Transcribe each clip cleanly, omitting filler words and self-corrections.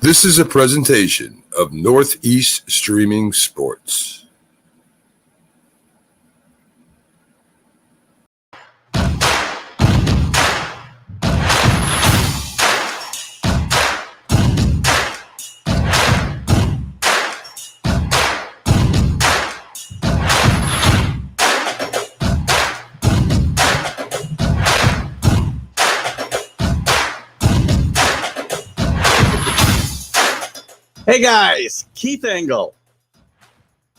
This is a presentation of Northeast Streaming Sports. Hey guys, Keith Engel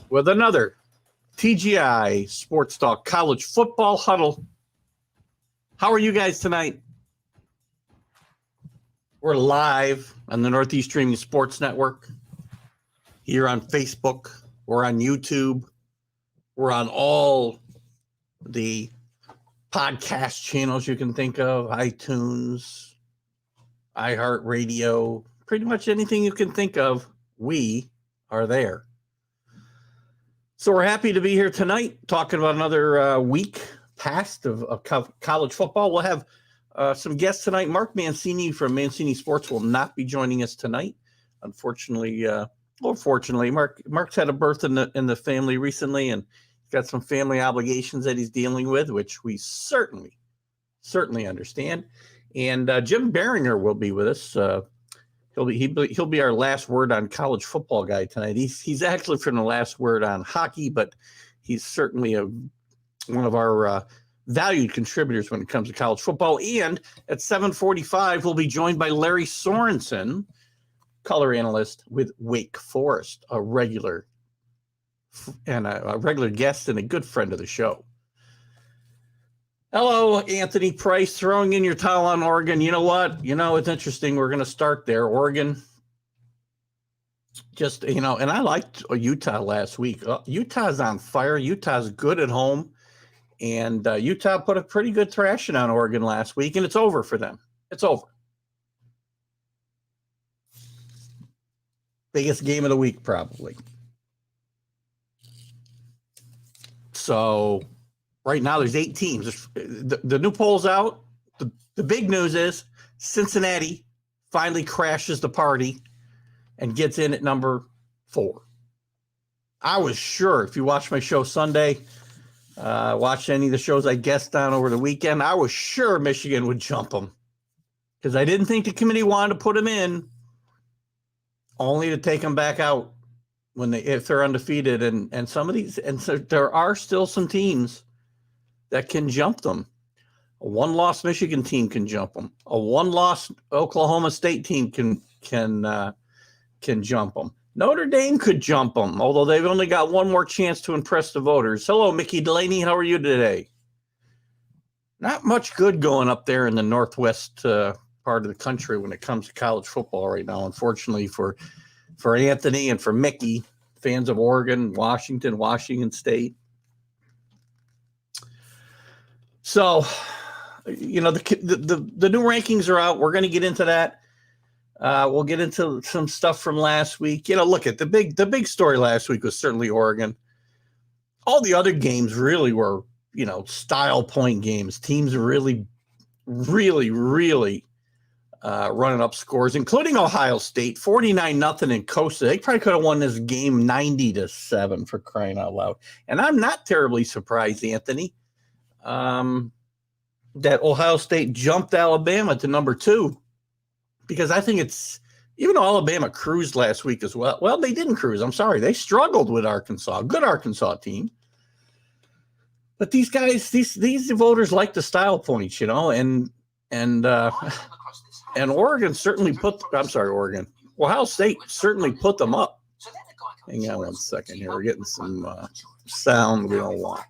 with another TGI Sports Talk College Football Huddle. How are you guys tonight? We're live on the Northeast Streaming Sports Network, here on Facebook, we're on YouTube, we're on all the podcast channels you can think of, iTunes, iHeartRadio, pretty much anything you can think of, we are there. So we're happy to be here tonight talking about another week past of college football. We'll have some guests tonight. Mark Mancini from Mancini Sports will not be joining us tonight. Unfortunately, fortunately, Mark's had a birth in the family recently, and he's got some family obligations that he's dealing with, which we certainly understand. And Jim Biringer will be with us. He'll be our last word on college football guy tonight. He's actually from the last word on hockey, but he's certainly one of our valued contributors when it comes to college football. And at 7:45, we'll be joined by Lary Sorensen, color analyst with Wake Forest, a regular guest and a good friend of the show. Hello, Anthony Price, throwing in your towel on Oregon. You know what? It's interesting. We're going to start there. Oregon, and I liked Utah last week. Utah's on fire. Utah's good at home. And Utah put a pretty good thrashing on Oregon last week, and it's over for them. It's over. Biggest game of the week, probably. So right now, there's 8 teams. The new poll's out. The big news is Cincinnati finally crashes the party and gets in at number 4. I was sure, if you watched my show Sunday, watched any of the shows I guested on over the weekend, I was sure Michigan would jump them, because I didn't think the committee wanted to put them in, only to take them back out if they're undefeated. And some of these, and so there are still some teams that can jump them. A one-loss Michigan team can jump them. A one-loss Oklahoma State team can jump them. Notre Dame could jump them, although they've only got one more chance to impress the voters. Hello, Mickey Delaney. How are you today? Not much good going up there in the northwest part of the country when it comes to college football right now, unfortunately for Anthony and for Mickey, fans of Oregon, Washington State. So, the new rankings are out. We're going to get into that. We'll get into some stuff from last week. Look at the big story last week was certainly Oregon. All the other games really were, style point games. Teams really, really, really running up scores, including Ohio State, 49-0 in Costa. They probably could have won this game 90-7, for crying out loud. And I'm not terribly surprised, Anthony, that Ohio State jumped Alabama to number 2, because I think even though Alabama cruised last week as well. Well, they didn't cruise. I'm sorry. They struggled with Arkansas, good Arkansas team. But these guys, these voters like the style points, and Oregon certainly Ohio State certainly put them up. Hang on one second here. We're getting some sound we don't want.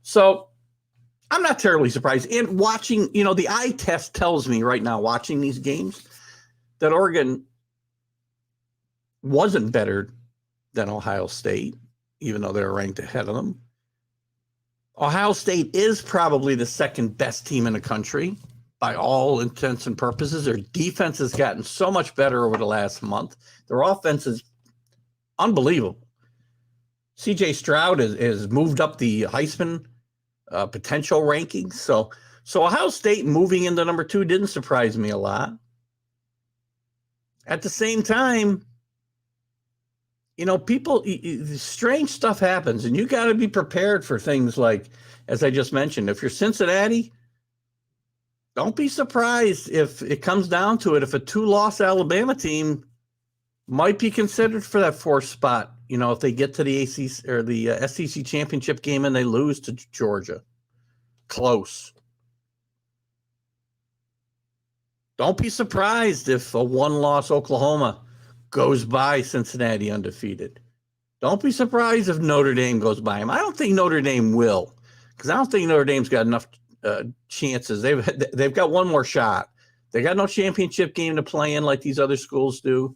So I'm not terribly surprised. And watching, the eye test tells me right now, watching these games, that Oregon wasn't better than Ohio State, even though they're ranked ahead of them. Ohio State is probably the second best team in the country by all intents and purposes. Their defense has gotten so much better over the last month. Their offense is unbelievable. C.J. Stroud has moved up the Heisman potential rankings. So Ohio State moving into number 2 didn't surprise me a lot. At the same time, people, strange stuff happens, and you got to be prepared for things like, as I just mentioned, if you're Cincinnati, don't be surprised if it comes down to it, if a 2-loss Alabama team might be considered for that 4th spot, if they get to the ACC or the SEC championship game and they lose to Georgia. Close. Don't be surprised if a 1-loss Oklahoma goes by Cincinnati undefeated. Don't be surprised if Notre Dame goes by them. I don't think Notre Dame will, because I don't think Notre Dame's got enough chances. They've got one more shot. They got no championship game to play in like these other schools do,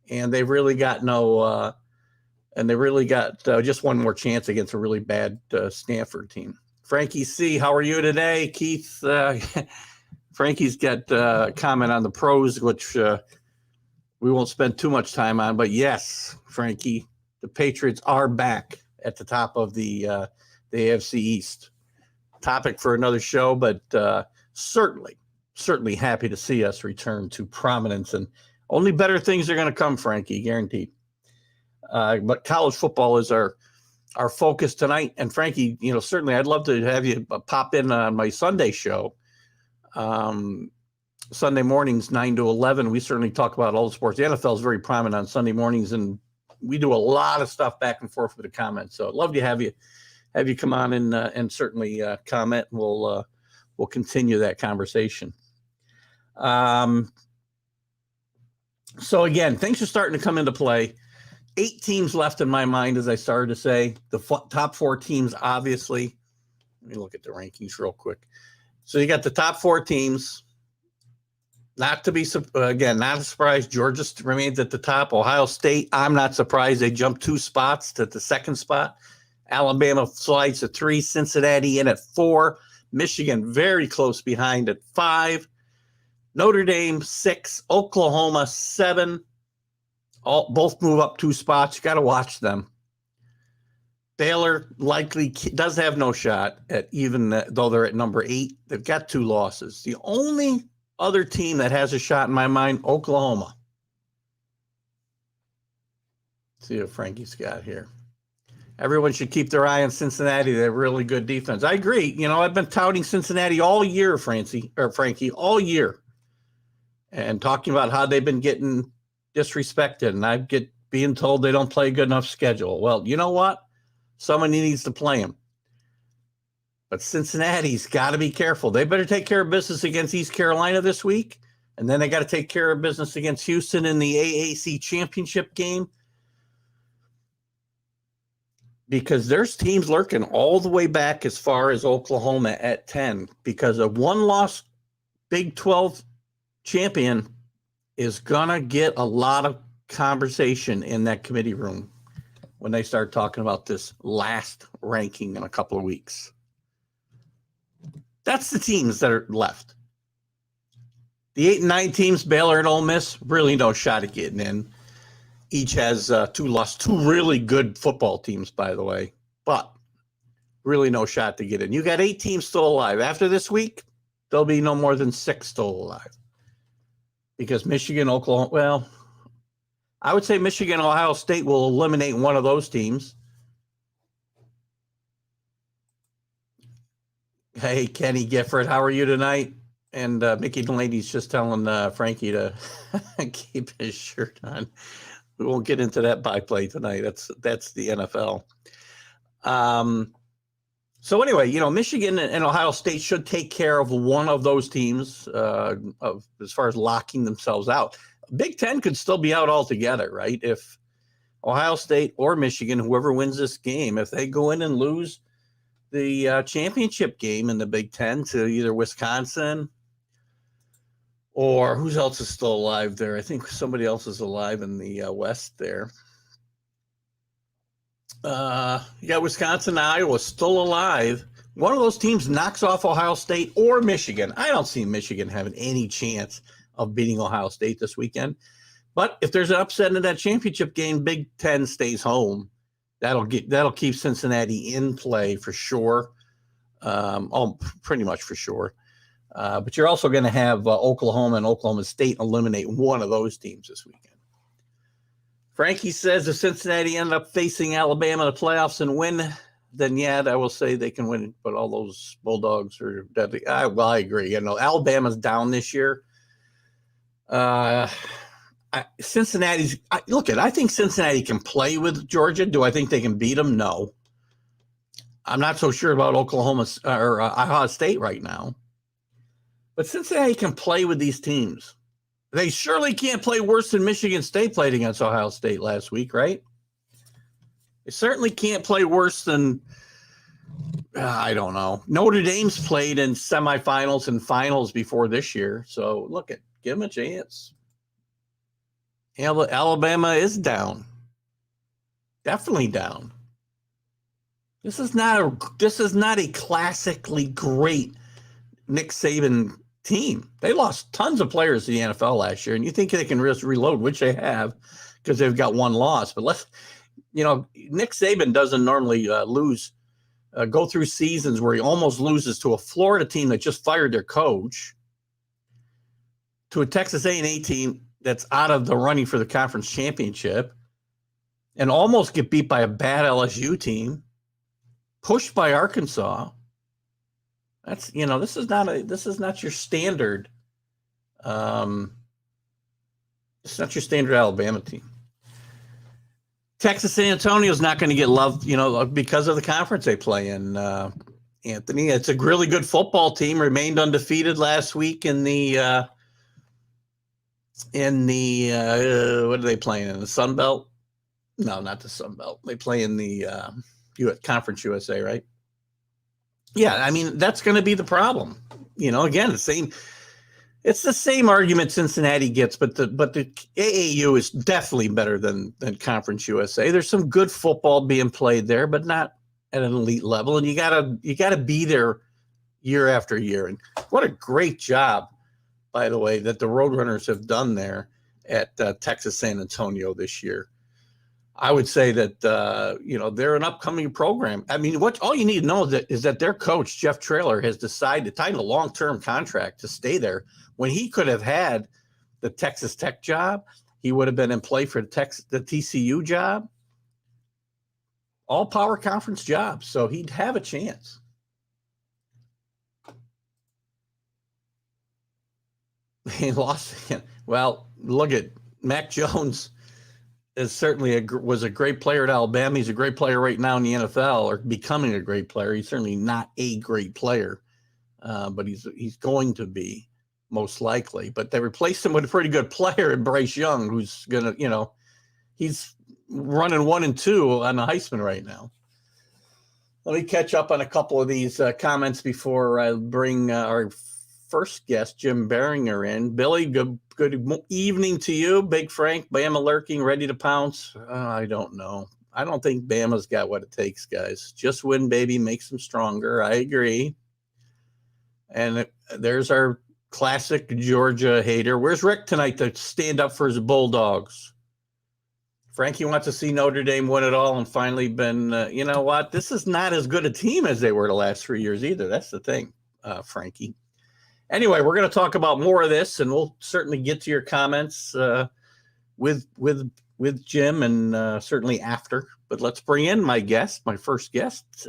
and they've really got just one more chance against a really bad Stanford team. Frankie C., how are you today? Keith, Frankie's got a comment on the pros, which we won't spend too much time on. But yes, Frankie, the Patriots are back at the top of the AFC East. Topic for another show, but certainly happy to see us return to prominence. And only better things are going to come, Frankie, guaranteed. But college football is our focus tonight. And Frankie, certainly I'd love to have you pop in on my Sunday show. Sunday mornings, 9 to 11. We certainly talk about all the sports. The NFL is very prominent on Sunday mornings, and we do a lot of stuff back and forth with the comments. So I'd love to have you come on and certainly comment, and we'll continue that conversation. So again, things are starting to come into play. 8 teams left in my mind, as I started to say. The top 4 teams, obviously. Let me look at the rankings real quick. So you got the top 4 teams. Not a surprise. Georgia remains at the top. Ohio State, I'm not surprised. They jumped 2 spots to the 2nd spot. Alabama slides to 3. Cincinnati in at 4. Michigan very close behind at 5. Notre Dame 6. Oklahoma 7. Both move up 2 spots. You got to watch them. Baylor likely does have no shot at, even though they're at number 8. They've got 2 losses. The only other team that has a shot in my mind, Oklahoma. Let's see what Frankie's got here. Everyone should keep their eye on Cincinnati. They're really good defense. I agree. I've been touting Cincinnati all year, Frankie, all year, and talking about how they've been getting disrespected, and being told they don't play a good enough schedule. Well, you know what? Somebody needs to play them. But Cincinnati's got to be careful. They better take care of business against East Carolina this week, and then they got to take care of business against Houston in the AAC championship game, because there's teams lurking all the way back as far as Oklahoma at 10, because a 1-loss Big 12 champion is going to get a lot of conversation in that committee room when they start talking about this last ranking in a couple of weeks. That's the teams that are left. The 8 and 9 teams, Baylor and Ole Miss, really no shot at getting in. Each has 2 losses, 2 really good football teams, by the way, but really no shot to get in. You got 8 teams still alive. After this week, there'll be no more than 6 still alive. Because Michigan, Oklahoma, well, I would say Michigan, Ohio State will eliminate one of those teams. Hey, Kenny Gifford, how are you tonight? And Mickey Delaney's just telling Frankie to keep his shirt on. We won't get into that byplay tonight. That's the NFL. So anyway, Michigan and Ohio State should take care of one of those teams as far as locking themselves out. Big Ten could still be out altogether, right? If Ohio State or Michigan, whoever wins this game, if they go in and lose the championship game in the Big Ten to either Wisconsin or who else is still alive there? I think somebody else is alive in the West there. You got Wisconsin and Iowa still alive. One of those teams knocks off Ohio State or Michigan. I don't see Michigan having any chance of beating Ohio State this weekend. But if there's an upset in that championship game, Big Ten stays home. That'll keep Cincinnati in play for sure. Pretty much for sure. But you're also going to have Oklahoma and Oklahoma State eliminate one of those teams this weekend. Frankie says if Cincinnati end up facing Alabama in the playoffs and win, then yeah, I will say they can win. But all those Bulldogs are deadly. I agree. You know, Alabama's down this year. Cincinnati's I think Cincinnati can play with Georgia. Do I think they can beat them? No. I'm not so sure about Oklahoma or Ohio State right now. But Cincinnati can play with these teams. They surely can't play worse than Michigan State played against Ohio State last week, right? They certainly can't play worse than, I don't know. Notre Dame's played in semifinals and finals before this year. So, give them a chance. Alabama is down. Definitely down. This is not a classically great Nick Saban team. They lost tons of players to the NFL last year, and you think they can just reload, which they have, because they've got one loss. But Nick Saban doesn't normally go through seasons where he almost loses to a Florida team that just fired their coach, to a Texas A&M team that's out of the running for the conference championship, and almost get beat by a bad LSU team, pushed by Arkansas. That's, this is not your standard. It's not your standard Alabama team. Texas San Antonio is not going to get loved, because of the conference they play in. Anthony, it's a really good football team. Remained undefeated last week in the what are they playing in, the Sun Belt? No, not the Sun Belt. They play in the Conference USA, right? Yeah, I mean, that's going to be the problem. Again, it's the same argument Cincinnati gets, but the AAU is definitely better than Conference USA. There's some good football being played there, but not at an elite level. And you gotta be there year after year. And what a great job, by the way, that the Roadrunners have done there at Texas San Antonio this year. I would say that they're an upcoming program. I mean, all you need to know is that their coach Jeff Traylor has decided to tighten a long-term contract to stay there. When he could have had the Texas Tech job, he would have been in play for the TCU job. All power conference jobs, so he'd have a chance. He lost again. Well, look at Mac Jones. Is certainly was a great player at Alabama. He's a great player right now in the NFL, or becoming a great player. He's certainly not a great player, but he's going to be most likely. But they replaced him with a pretty good player in Bryce Young, who's gonna, he's running 1 and 2 on the Heisman right now. Let me catch up on a couple of these comments before I bring our first guest, Jim Biringer, in. Billy, good evening to you. Big Frank, Bama lurking, ready to pounce. I don't know. I don't think Bama's got what it takes, guys. Just win, baby, makes them stronger. I agree. And there's our classic Georgia hater. Where's Rick tonight to stand up for his Bulldogs? Frankie wants to see Notre Dame win it all and finally been, you know what? This is not as good a team as they were the last 3 years either. That's the thing, Frankie. Anyway, we're going to talk about more of this, and we'll certainly get to your comments with Jim, and certainly after. But let's bring in my first guest.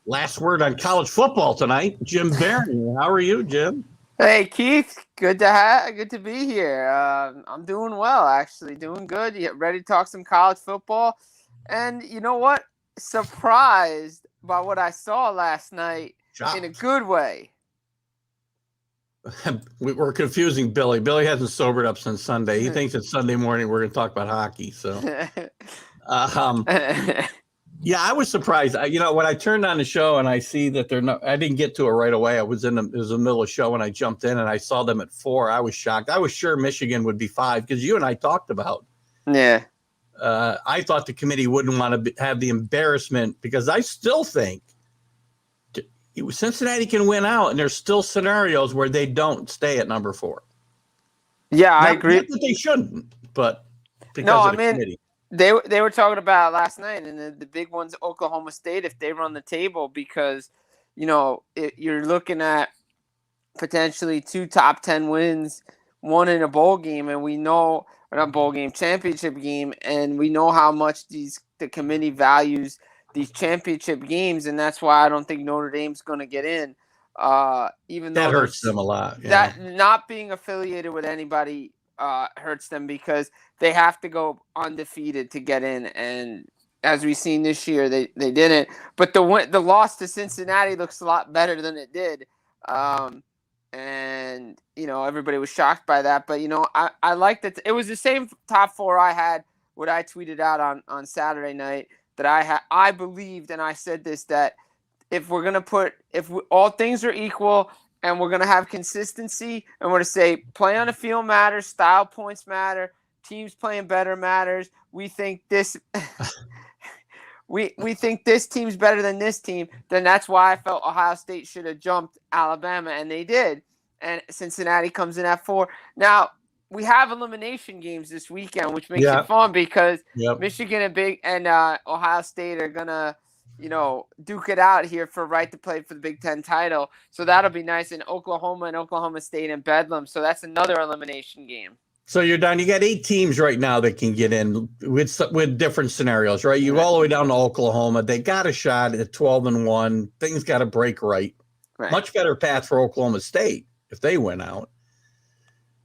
Last word on college football tonight, Jim Biringer. How are you, Jim? Hey, Keith. Good to be here. I'm doing well, actually. Doing good. You ready to talk some college football? And you know what? Surprised by what I saw last night. Shocked. In a good way. We're confusing Billy. Billy hasn't sobered up since Sunday. He thinks it's Sunday morning we're going to talk about hockey. So, yeah, I was surprised. When I turned on the show and I see that I didn't get to it right away. It was the middle of the show and I jumped in and I saw them at 4. I was shocked. I was sure Michigan would be 5 because you and I talked about. Yeah. I thought the committee wouldn't want to have the embarrassment, because I still think Cincinnati can win out, and there's still scenarios where they don't stay at number 4. Yeah, I agree. Not that they shouldn't, but because of the committee. They were talking about last night, and the big one's Oklahoma State if they run the table, because you're looking at potentially 2 top 10 wins, one in a bowl game, and we know, or not bowl game, championship game, and we know how much the committee values these championship games, and that's why I don't think Notre Dame's going to get in. Even though that hurts them a lot. Yeah. That not being affiliated with anybody hurts them because they have to go undefeated to get in, and as we've seen this year, they didn't. But the loss to Cincinnati looks a lot better than it did, and everybody was shocked by that. But I like that it was the same top 4 I had. What I tweeted out on Saturday night that I believed, and I said this, that if we're gonna all things are equal and we're gonna have consistency and we're gonna say play on the field matters, style points matter, teams playing better matters. We think this. We think this team's better than this team, then that's why I felt Ohio State should have jumped Alabama, and they did. And Cincinnati comes in at 4. Now, we have elimination games this weekend, which makes it fun because Michigan and Ohio State are going to, duke it out here for right to play for the Big Ten title. So that'll be nice. And Oklahoma State and Bedlam. So that's another elimination game. So you're down. You got 8 teams right now that can get in with different scenarios, right? You all the way down to Oklahoma. They got a shot at 12-1. Things got to break right. Much better path for Oklahoma State if they win out.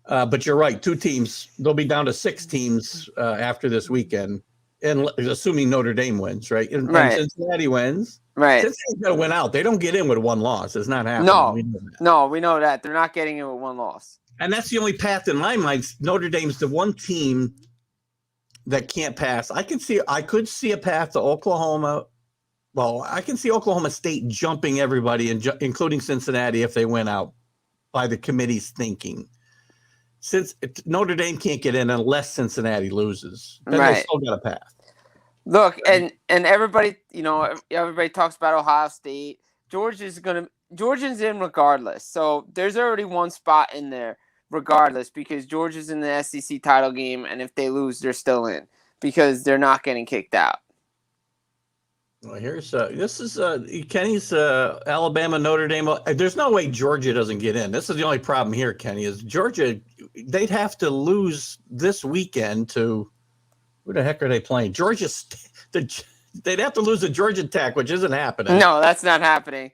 But you're right. 2 teams. They'll be down to 6 teams after this weekend, and assuming Notre Dame wins, right? And Cincinnati wins. Right. Cincinnati's got to win out. They don't get in with 1 loss. It's not happening. No, we know that. They're not getting in with 1 loss. And that's the only path in my mind. Notre Dame's the one team that can't pass. I could see a path to Oklahoma. Well, I can see Oklahoma State jumping everybody, including Cincinnati, if they win out by the committee's thinking. Since Notre Dame can't get in unless Cincinnati loses, then they still got a path. Look, and everybody, everybody talks about Ohio State. Georgia's in regardless. So there's already 1 spot in there regardless because Georgia's in the SEC title game, and if they lose, they're still in because they're not getting kicked out. Well, this is Kenny's Alabama, Notre Dame. There's no way Georgia doesn't get in. This is the only problem here, Kenny, is Georgia. They'd have to lose this weekend to who the heck are they playing? Georgia. They'd have to lose to Georgia Tech, which isn't happening. No, that's not happening.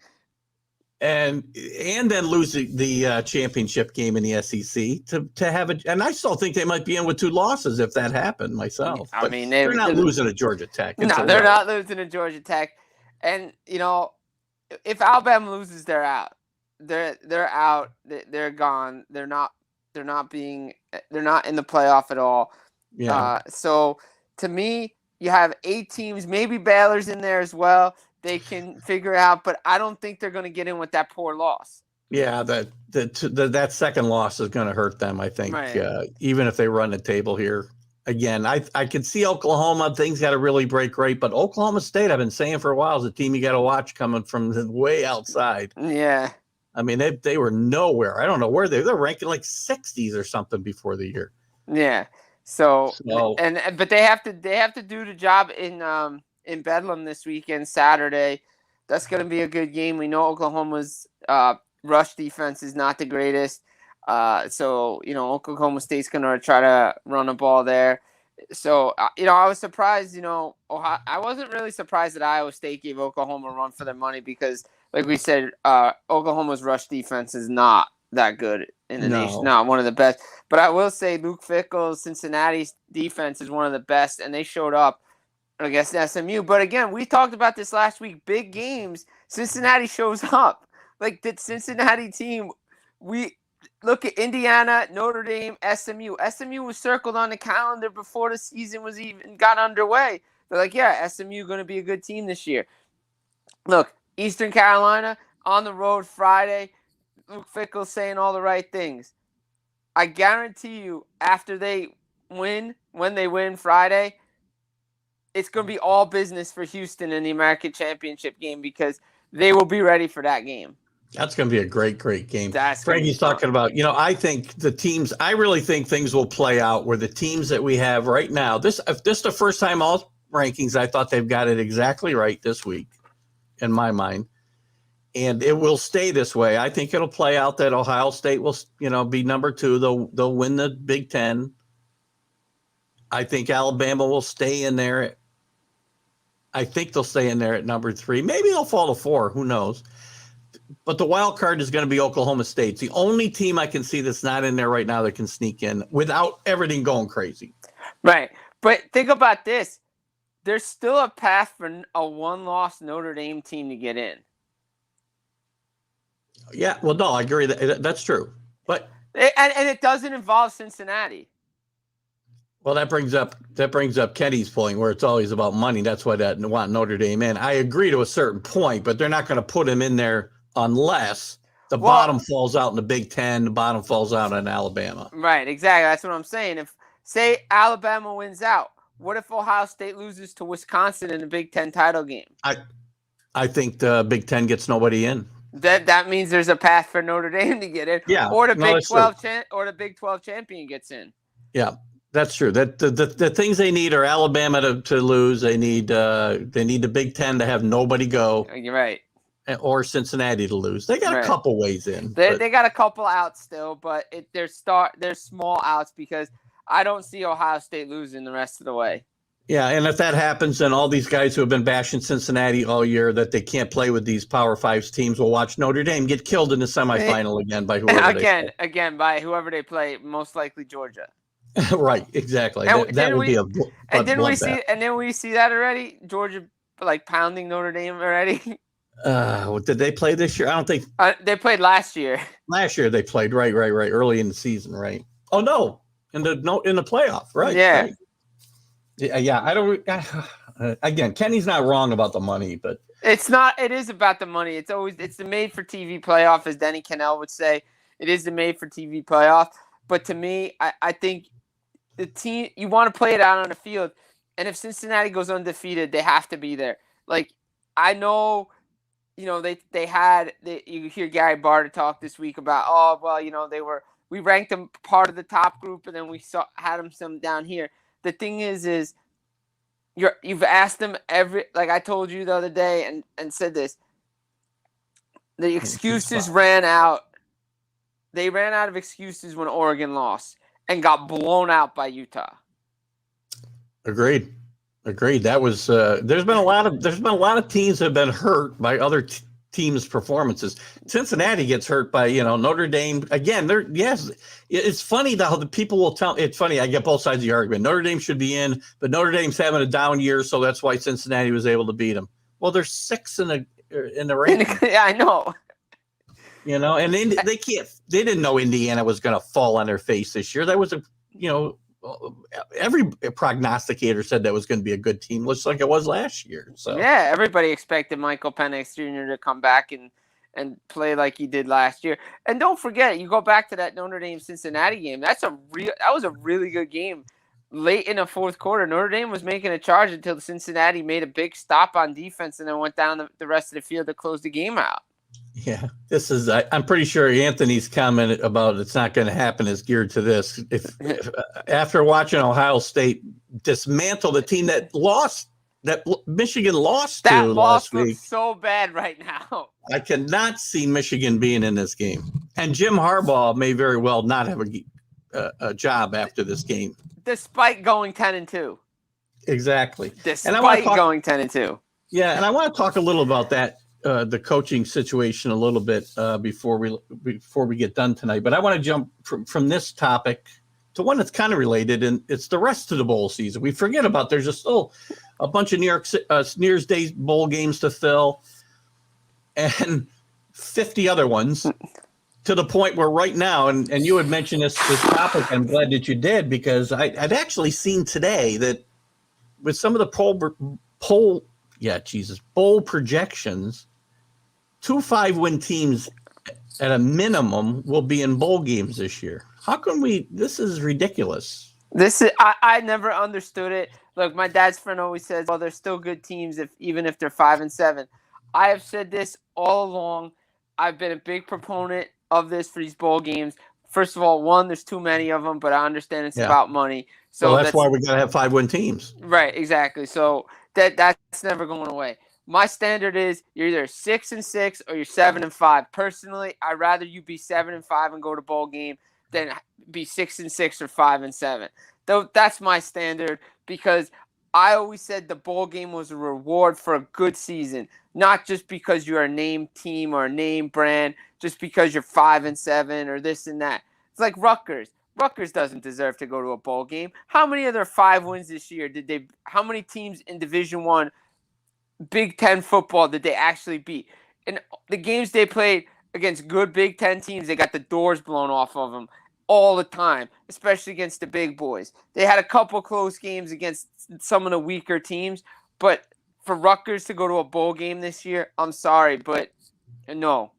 And then lose the championship game in the SEC to have it. And I still think they might be in with 2 losses if that happened myself. I mean, they're not losing to Georgia Tech. No, they're not losing to Georgia Tech. And if Alabama loses, they're out. They're out. They're gone. They're not in the playoff at all. Yeah. So to me, you have 8 teams. Maybe Baylor's in there as well. They can figure it out, but I don't think they're going to get in with that poor loss. Yeah, that second loss is going to hurt them, I think, even if they run the table here. Again, I can see Oklahoma. Things got to really break right, but Oklahoma State, I've been saying for a while, is a team you got to watch coming from the way outside. Yeah. I mean, they were nowhere. I don't know where they're ranking like 60s or something before the year. Yeah. So but they have to do the job in Bedlam this weekend, Saturday. That's going to be a good game. We know Oklahoma's rush defense is not the greatest. So, Oklahoma State's going to try to run the ball there. So, I was surprised, I wasn't really surprised that Iowa State gave Oklahoma a run for their money because, like we said, Oklahoma's rush defense is not that good in the nation. Not one of the best. But I will say Luke Fickell's Cincinnati's defense is one of the best, and they showed up against SMU. But again, we talked about this last week. Big games, Cincinnati shows up. Like the Cincinnati team, we look at Indiana, Notre Dame, SMU. SMU was circled on the calendar before the season was even got underway. They're like, yeah, SMU going to be a good team this year. Look, Eastern Carolina on the road Friday. Luke Fickell saying all the right things. I guarantee you, after they win, when they win Friday, it's going to be all business for Houston in the American Championship game because they will be ready for that game. That's going to be a great game. Frankie's talking about, I think I really think things will play out where the teams that we have right now, if this is the first time all rankings, I thought they've got it exactly right this week, in my mind. and it will stay this way. I think it'll play out that Ohio State will, be number 2. They'll win the Big Ten. I think Alabama will stay in there. I think they'll stay in there at number 3. Maybe they'll fall to 4. Who knows? But the wild card is going to be Oklahoma State. It's the only team I can see that's not in there right now that can sneak in without everything going crazy. Right. But think about this. There's still a path for a one-loss Notre Dame team to get in. Yeah, well, no, I agree. That's true. But and it doesn't involve Cincinnati. Well, that brings up Kenny's point where it's always about money. That's why they want Notre Dame in. I agree to a certain point, but they're not going to put him in there unless the bottom falls out in the Big Ten, the bottom falls out in Alabama. Right, exactly. That's what I'm saying. If, say, Alabama wins out, what if Ohio State loses to Wisconsin in the Big Ten title game? I think the Big Ten gets nobody in. That means there's a path for Notre Dame to get in. Yeah, or the Big 12 or the Big 12 champion gets in. Yeah. That's true. That the things they need are Alabama to lose. They need the Big Ten to have nobody go. You're right. Or Cincinnati to lose. They got a couple ways in. They got a couple outs still, but they're small outs because I don't see Ohio State losing the rest of the way. Yeah, and if that happens, then all these guys who have been bashing Cincinnati all year that they can't play with these Power 5 teams will watch Notre Dame get killed in the semifinal again by whoever again by whoever they play, most likely Georgia. Right, exactly. And that would be a and then we see that already. Georgia pounding Notre Dame already. Did they play this year? I don't think they played last year. Last year they played right early in the season, right? Oh no, in the playoff, right? Yeah, right. Yeah. I don't. Again, Kenny's not wrong about the money, but it's not. It is about the money. It's the made for TV playoff, as Denny Cannell would say. It is the made for TV playoff. But to me, I think the team, you want to play it out on the field. And if Cincinnati goes undefeated, they have to be there. Like, I know, you hear Gary Barta talk this week about, we ranked them part of the top group and then we had them some down here. The thing is you've asked them like I told you the other day and said this, the excuses ran out. They ran out of excuses when Oregon lost and got blown out by Utah. Agreed. That was there's been a lot of teams that have been hurt by other teams' performances. Cincinnati gets hurt by Notre Dame again. It's funny how the people will tell. It's funny. I get both sides of the argument. Notre Dame should be in, but Notre Dame's having a down year, so that's why Cincinnati was able to beat them. Well, they're 6 in the ranking. Yeah, I know. And they didn't know Indiana was going to fall on their face this year. That was every prognosticator said that was going to be a good team, looks like it was last year. So yeah, everybody expected Michael Penix Jr. to come back and play like he did last year. And don't forget, you go back to that Notre Dame Cincinnati game. That was a really good game. Late in the fourth quarter, Notre Dame was making a charge until Cincinnati made a big stop on defense and then went down the rest of the field to close the game out. Yeah, this is. I'm pretty sure Anthony's comment about it's not going to happen is geared to this. If after watching Ohio State dismantle the team that Michigan lost to last week, looks so bad right now. I cannot see Michigan being in this game, and Jim Harbaugh may very well not have a job after this game, despite going 10-2. Exactly, despite going 10-2. Yeah, and I want to talk a little about that. The coaching situation a little bit before we get done tonight, but I want to jump from this topic to one that's kind of related, and it's the rest of the bowl season. We forget about there's just still a bunch of New Year's Day bowl games to fill, and 50 other ones to the point where right now, and you had mentioned this topic. I'm glad that you did because I'd actually seen today that with some of the bowl projections. 2 5-win teams at a minimum will be in bowl games this year. How can this is ridiculous. I never understood it. Look, my dad's friend always says, well, they're still good teams even if they're 5-7. I have said this all along. I've been a big proponent of this for these bowl games. First of all, one, there's too many of them, but I understand it's about money. So that's why we got to have 5-win teams. Right, exactly. So that's never going away. My standard is you're either 6-6 or you're 7-5. Personally, I'd rather you be 7-5 and go to bowl game than be 6-6 or 5-7. Though that's my standard, because I always said the bowl game was a reward for a good season, not just because you're a name team or a name brand, just because you're 5-7 or this and that. It's like Rutgers. Rutgers doesn't deserve to go to a bowl game. How many of their 5 wins this year did they? How many teams in Division I, Big Ten football did they actually beat? And the games they played against good Big Ten teams, they got the doors blown off of them all the time, especially against the big boys. They had a couple close games against some of the weaker teams, but for Rutgers to go to a bowl game this year, I'm sorry, but no.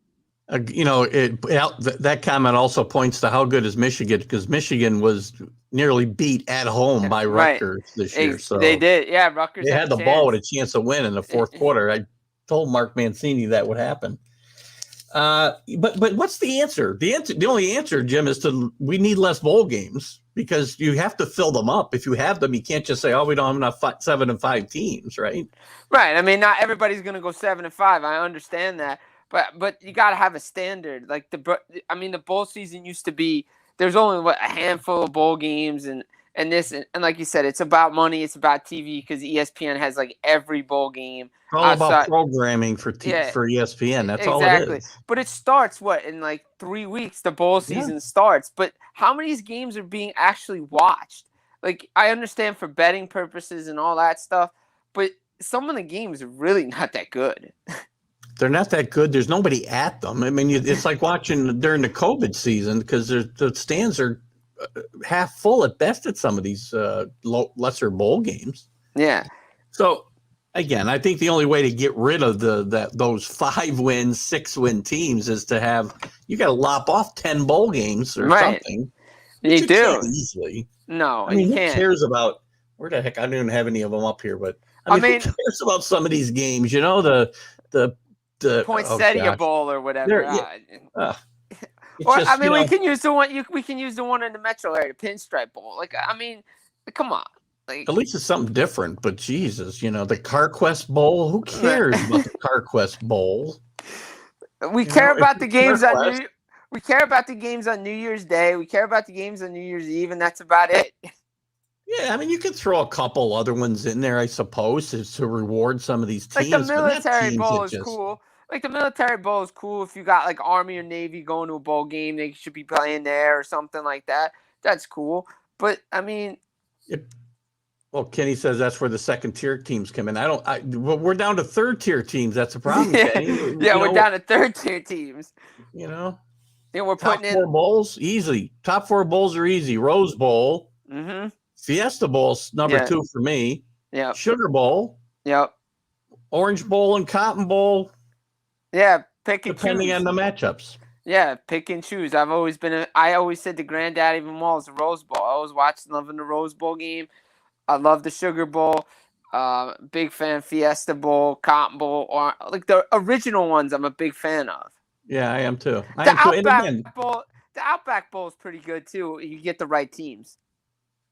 That comment also points to how good is Michigan, because Michigan was nearly beat at home by Rutgers this year. So they did, yeah. Rutgers they had the ball with a chance to win in the fourth quarter. I told Mark Mancini that would happen. But what's the answer? The only answer, Jim, is we need less bowl games, because you have to fill them up. If you have them, you can't just say, we don't have enough 7-5 teams, right? Right. I mean, not everybody's going to go 7-5. I understand that. But you got to have a standard. Like the bowl season used to be, there's only a handful of bowl games and like you said, it's about money, it's about TV, because ESPN has like every bowl game. It's all about programming for ESPN. That's all it is. But it starts in like 3 weeks. The bowl season starts. But how many of these games are being actually watched? Like, I understand for betting purposes and all that stuff, but some of the games are really not that good. They're not that good. There's nobody at them. I mean, it's like watching during the COVID season, because the stands are half full at best at some of these lesser bowl games. Yeah. So, again, I think the only way to get rid of those 5-win, 6-win teams is to you got to lop off 10 bowl games or something. You do. Can't easily. No, I mean, you can't. Who cares about where the heck? I don't even have any of them up here, but I mean who cares about some of these games? You know, the Poinsettia Bowl or whatever. We can use the one. We can use the one in the metro area, the Pinstripe Bowl. Like, I mean, come on. Like, at least it's something different. But Jesus, the CarQuest Bowl. Who cares about the CarQuest Bowl? We care about the games on We care about the games on New Year's Day. We care about the games on New Year's Eve, and that's about it. Yeah, I mean, you could throw a couple other ones in there, I suppose, to reward some of these teams. Like the Military Bowl is cool. Like the Military Bowl is cool. If you got like Army or Navy going to a bowl game, they should be playing there or something like that. That's cool. But I mean, well, Kenny says that's where the second-tier teams come in. We're down to third-tier teams. That's a problem, Kenny. We're down to third-tier teams. We're putting top 4 bowls easy. Top 4 bowls are easy. Rose Bowl. Mm-hmm. Fiesta Bowl's number 2 for me. Yeah. Sugar Bowl. Yep. Orange Bowl and Cotton Bowl. Yeah, pick and depending choose. on the matchups. Yeah, pick and choose. I always said the granddaddy of them all is the Rose Bowl. I was loving the Rose Bowl game. I love the Sugar Bowl. Big fan Fiesta Bowl, Cotton Bowl, or like the original ones. I'm a big fan of. Yeah, I am too. The Outback Bowl is pretty good too. You get the right teams.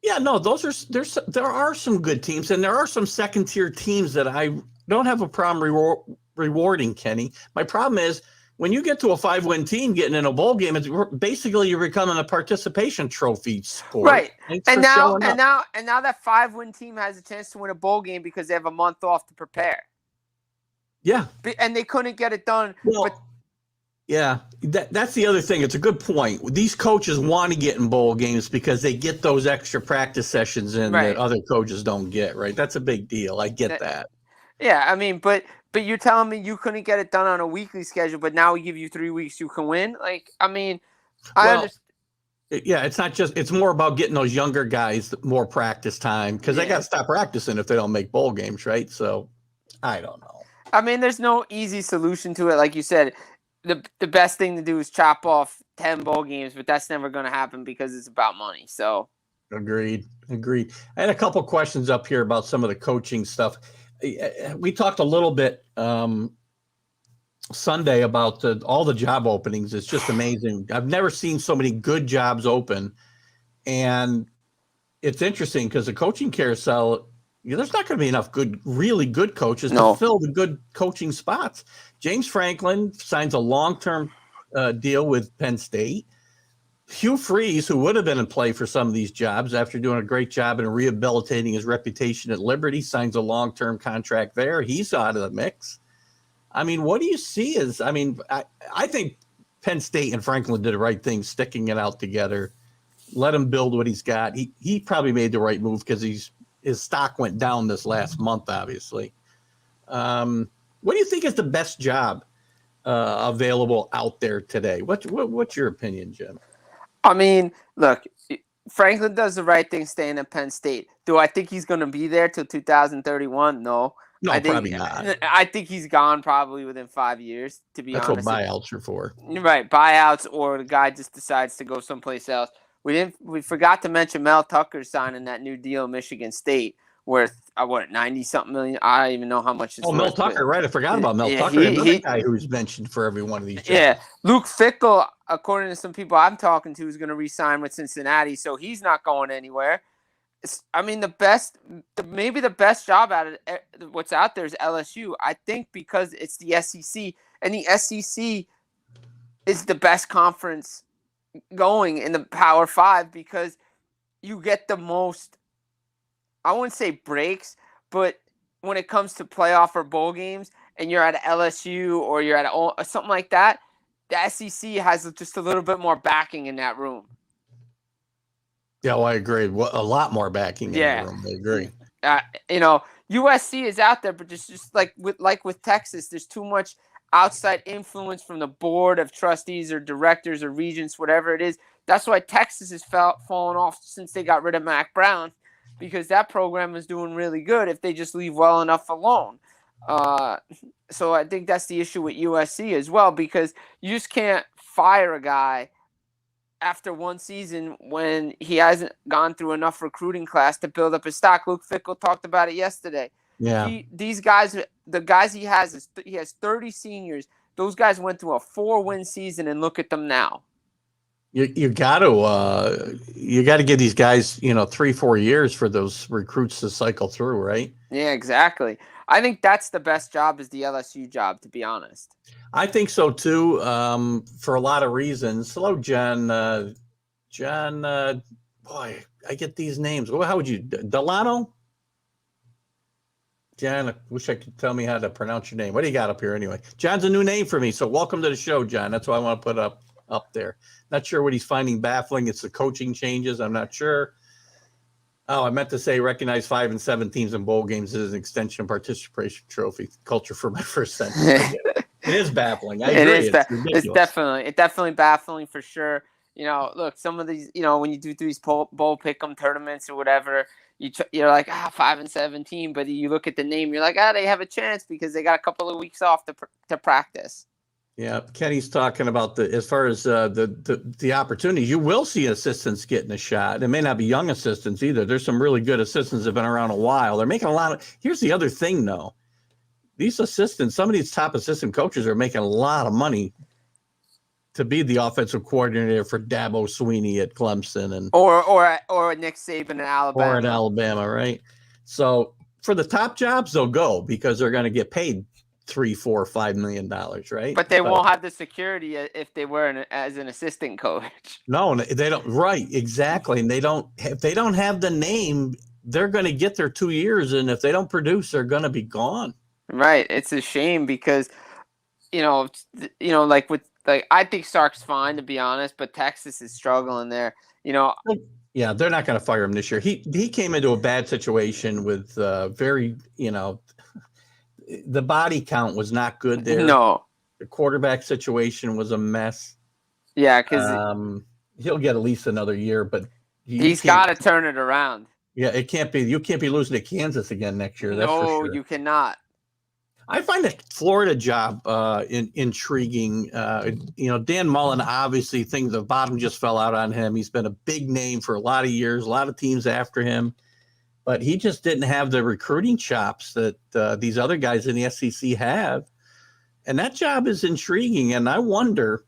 Yeah, no, there are some good teams, and there are some second-tier teams that I don't have a problem rewarding, Kenny. My problem is when you get to a 5-win team getting in a bowl game, it's basically you're becoming a participation trophy sport. Right. And now that 5-win team has a chance to win a bowl game because they have a month off to prepare. Yeah. And they couldn't get it done. Yeah, that's the other thing. It's a good point. These coaches want to get in bowl games because they get those extra practice sessions in that other coaches don't get, right? That's a big deal. I get that. Yeah, I mean, but you're telling me you couldn't get it done on a weekly schedule, but now we give you 3 weeks, you can win? Like, I mean, I understand. Yeah, it's more about getting those younger guys more practice time because they got to stop practicing if they don't make bowl games, right? So, I don't know. I mean, there's no easy solution to it. Like you said, the best thing to do is chop off 10 bowl games, but that's never going to happen because it's about money. So, agreed. I had a couple questions up here about some of the coaching stuff. We talked a little bit Sunday about all the job openings. It's just amazing. I've never seen so many good jobs open, and it's interesting because the coaching carousel there's not going to be enough really good coaches No. to fill the good coaching spots. James Franklin signs a long-term deal with Penn State. Hugh Freeze, who would have been in play for some of these jobs after doing a great job in rehabilitating his reputation at Liberty, signs a long-term contract there. He's out of the mix. I mean, what do you see I think Penn State and Franklin did the right thing, sticking it out together. Let him build what he's got. He probably made the right move because his stock went down this last month, obviously. What do you think is the best job available out there today? What's your opinion, Jim? I mean, look, Franklin does the right thing staying at Penn State. Do I think he's going to be there till 2031? No. No, probably not. I think he's gone probably within 5 years, to be honest. That's what buyouts are for. Right, buyouts, or the guy just decides to go someplace else. We forgot to mention Mel Tucker signing that new deal in Michigan State worth 90-something million. I don't even know how much it's worth. Mel Tucker, right? I forgot about Mel Tucker. Another guy who's mentioned for every one of these jobs. Yeah, Luke Fickell, according to some people I'm talking to, is going to re-sign with Cincinnati, so he's not going anywhere. Maybe the best job out of what's out there is LSU. I think because it's the SEC, and the SEC is the best conference going in the Power Five because you get the most, I wouldn't say breaks, but when it comes to playoff or bowl games and you're at LSU or you're at something like that, the SEC has just a little bit more backing in that room. Yeah, well, I agree. A lot more backing in the room. I agree. USC is out there, but just like with Texas, there's too much outside influence from the board of trustees or directors or regents, whatever it is. That's why Texas has fallen off since they got rid of Mac Brown, because that program is doing really good if they just leave well enough alone. So I think that's the issue with USC as well, because you just can't fire a guy after one season when he hasn't gone through enough recruiting class to build up his stock. Luke Fickell talked about it yesterday. Yeah. These guys, the guys he has 30 seniors. Those guys went through a 4-win season, and look at them now. You got to give these guys 3-4 years for those recruits to cycle through, right? Yeah, exactly. I think that's the best job, is the LSU job, to be honest. I think so too, for a lot of reasons. Hello, John. John, boy, I get these names. Well, how would you, Delano? John, I wish I could tell me how to pronounce your name. What do you got up here anyway? John's a new name for me, so welcome to the show, John. That's why I want to put up there. Not sure what he's finding baffling. It's the coaching changes. I'm not sure. Oh, I meant to say recognize 5 and 7 teams in bowl games as an extension participation trophy culture for my first sentence. It is baffling. I agree. It's definitely baffling for sure. Look, some of these, when you do these bowl pick'em tournaments or whatever, you're like 5 and 17, but you look at the name, you're like, they have a chance because they got a couple of weeks off to practice. Yeah, Kenny's talking about as far as the opportunities. You will see assistants getting a shot. It may not be young assistants either. There's some really good assistants that have been around a while. They're making a lot of. Here's the other thing, though. These assistants, some of these top assistant coaches are making a lot of money to be the offensive coordinator for Dabo Sweeney at Clemson or Nick Saban in Alabama. Or in Alabama, right? So for the top jobs, they'll go because they're going to get paid $3, $4, $5 million, right? But they won't have the security if they were as an assistant coach. No, they don't. Right, exactly. And if they don't have the name, they're going to get their 2 years, and if they don't produce, they're going to be gone. Right. It's a shame because, I think Sark's fine, to be honest, but Texas is struggling there. Yeah, they're not going to fire him this year. He came into a bad situation with the body count was not good there. No. The quarterback situation was a mess. Yeah, because he'll get at least another year, but he's got to turn it around. Yeah, you can't be losing to Kansas again next year. That's for sure. You cannot. I find the Florida job intriguing. Dan Mullen, obviously, the bottom just fell out on him. He's been a big name for a lot of years, a lot of teams after him. But he just didn't have the recruiting chops that these other guys in the SEC have. And that job is intriguing. And I wonder,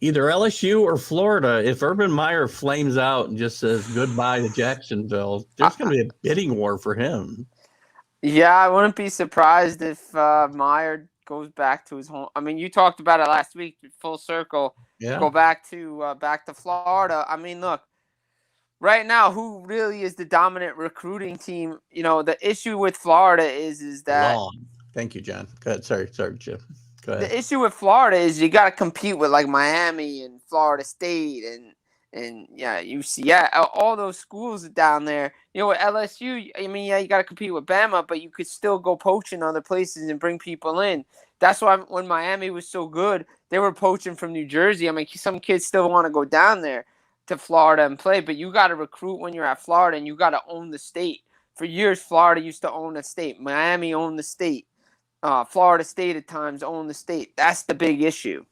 either LSU or Florida. If Urban Meyer flames out and just says goodbye to Jacksonville, there's going to be a bidding war for him. Yeah, I wouldn't be surprised if Meyer goes back to his home. I mean, you talked about it last week, full circle. Yeah. Go back to Florida. I mean, look, right now, who really is the dominant recruiting team? You know, the issue with Florida is that. Long. Thank you, John. Go ahead. Sorry, Jim. Go ahead. The issue with Florida is you got to compete with like Miami and Florida State and UCF, all those schools down there. You know, with LSU, I mean, yeah, you got to compete with Bama, but you could still go poaching other places and bring people in. That's why when Miami was so good, they were poaching from New Jersey. I mean, some kids still want to go down there to Florida and play, but you got to recruit when you're at Florida, and you got to own the state. For years, Florida used to own the state. Miami owned the state. Florida State at times owned the state. That's the big issue.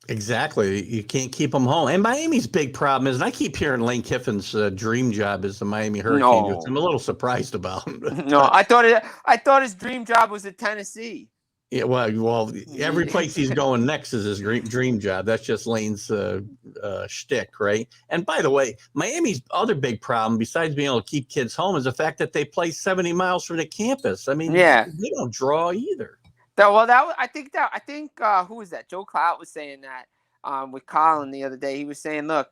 Exactly. You can't keep them home. And Miami's big problem is, and I keep hearing Lane Kiffin's dream job is the Miami Hurricanes, which I'm a little surprised about. No, I thought his dream job was at Tennessee. Yeah, well, every place he's going next is his dream job. That's just Lane's shtick, right? And by the way, Miami's other big problem, besides being able to keep kids home, is the fact that they play 70 miles from the campus. I mean, yeah, they don't draw either. I think who was that? Joe Clout was saying that with Colin the other day. He was saying, look,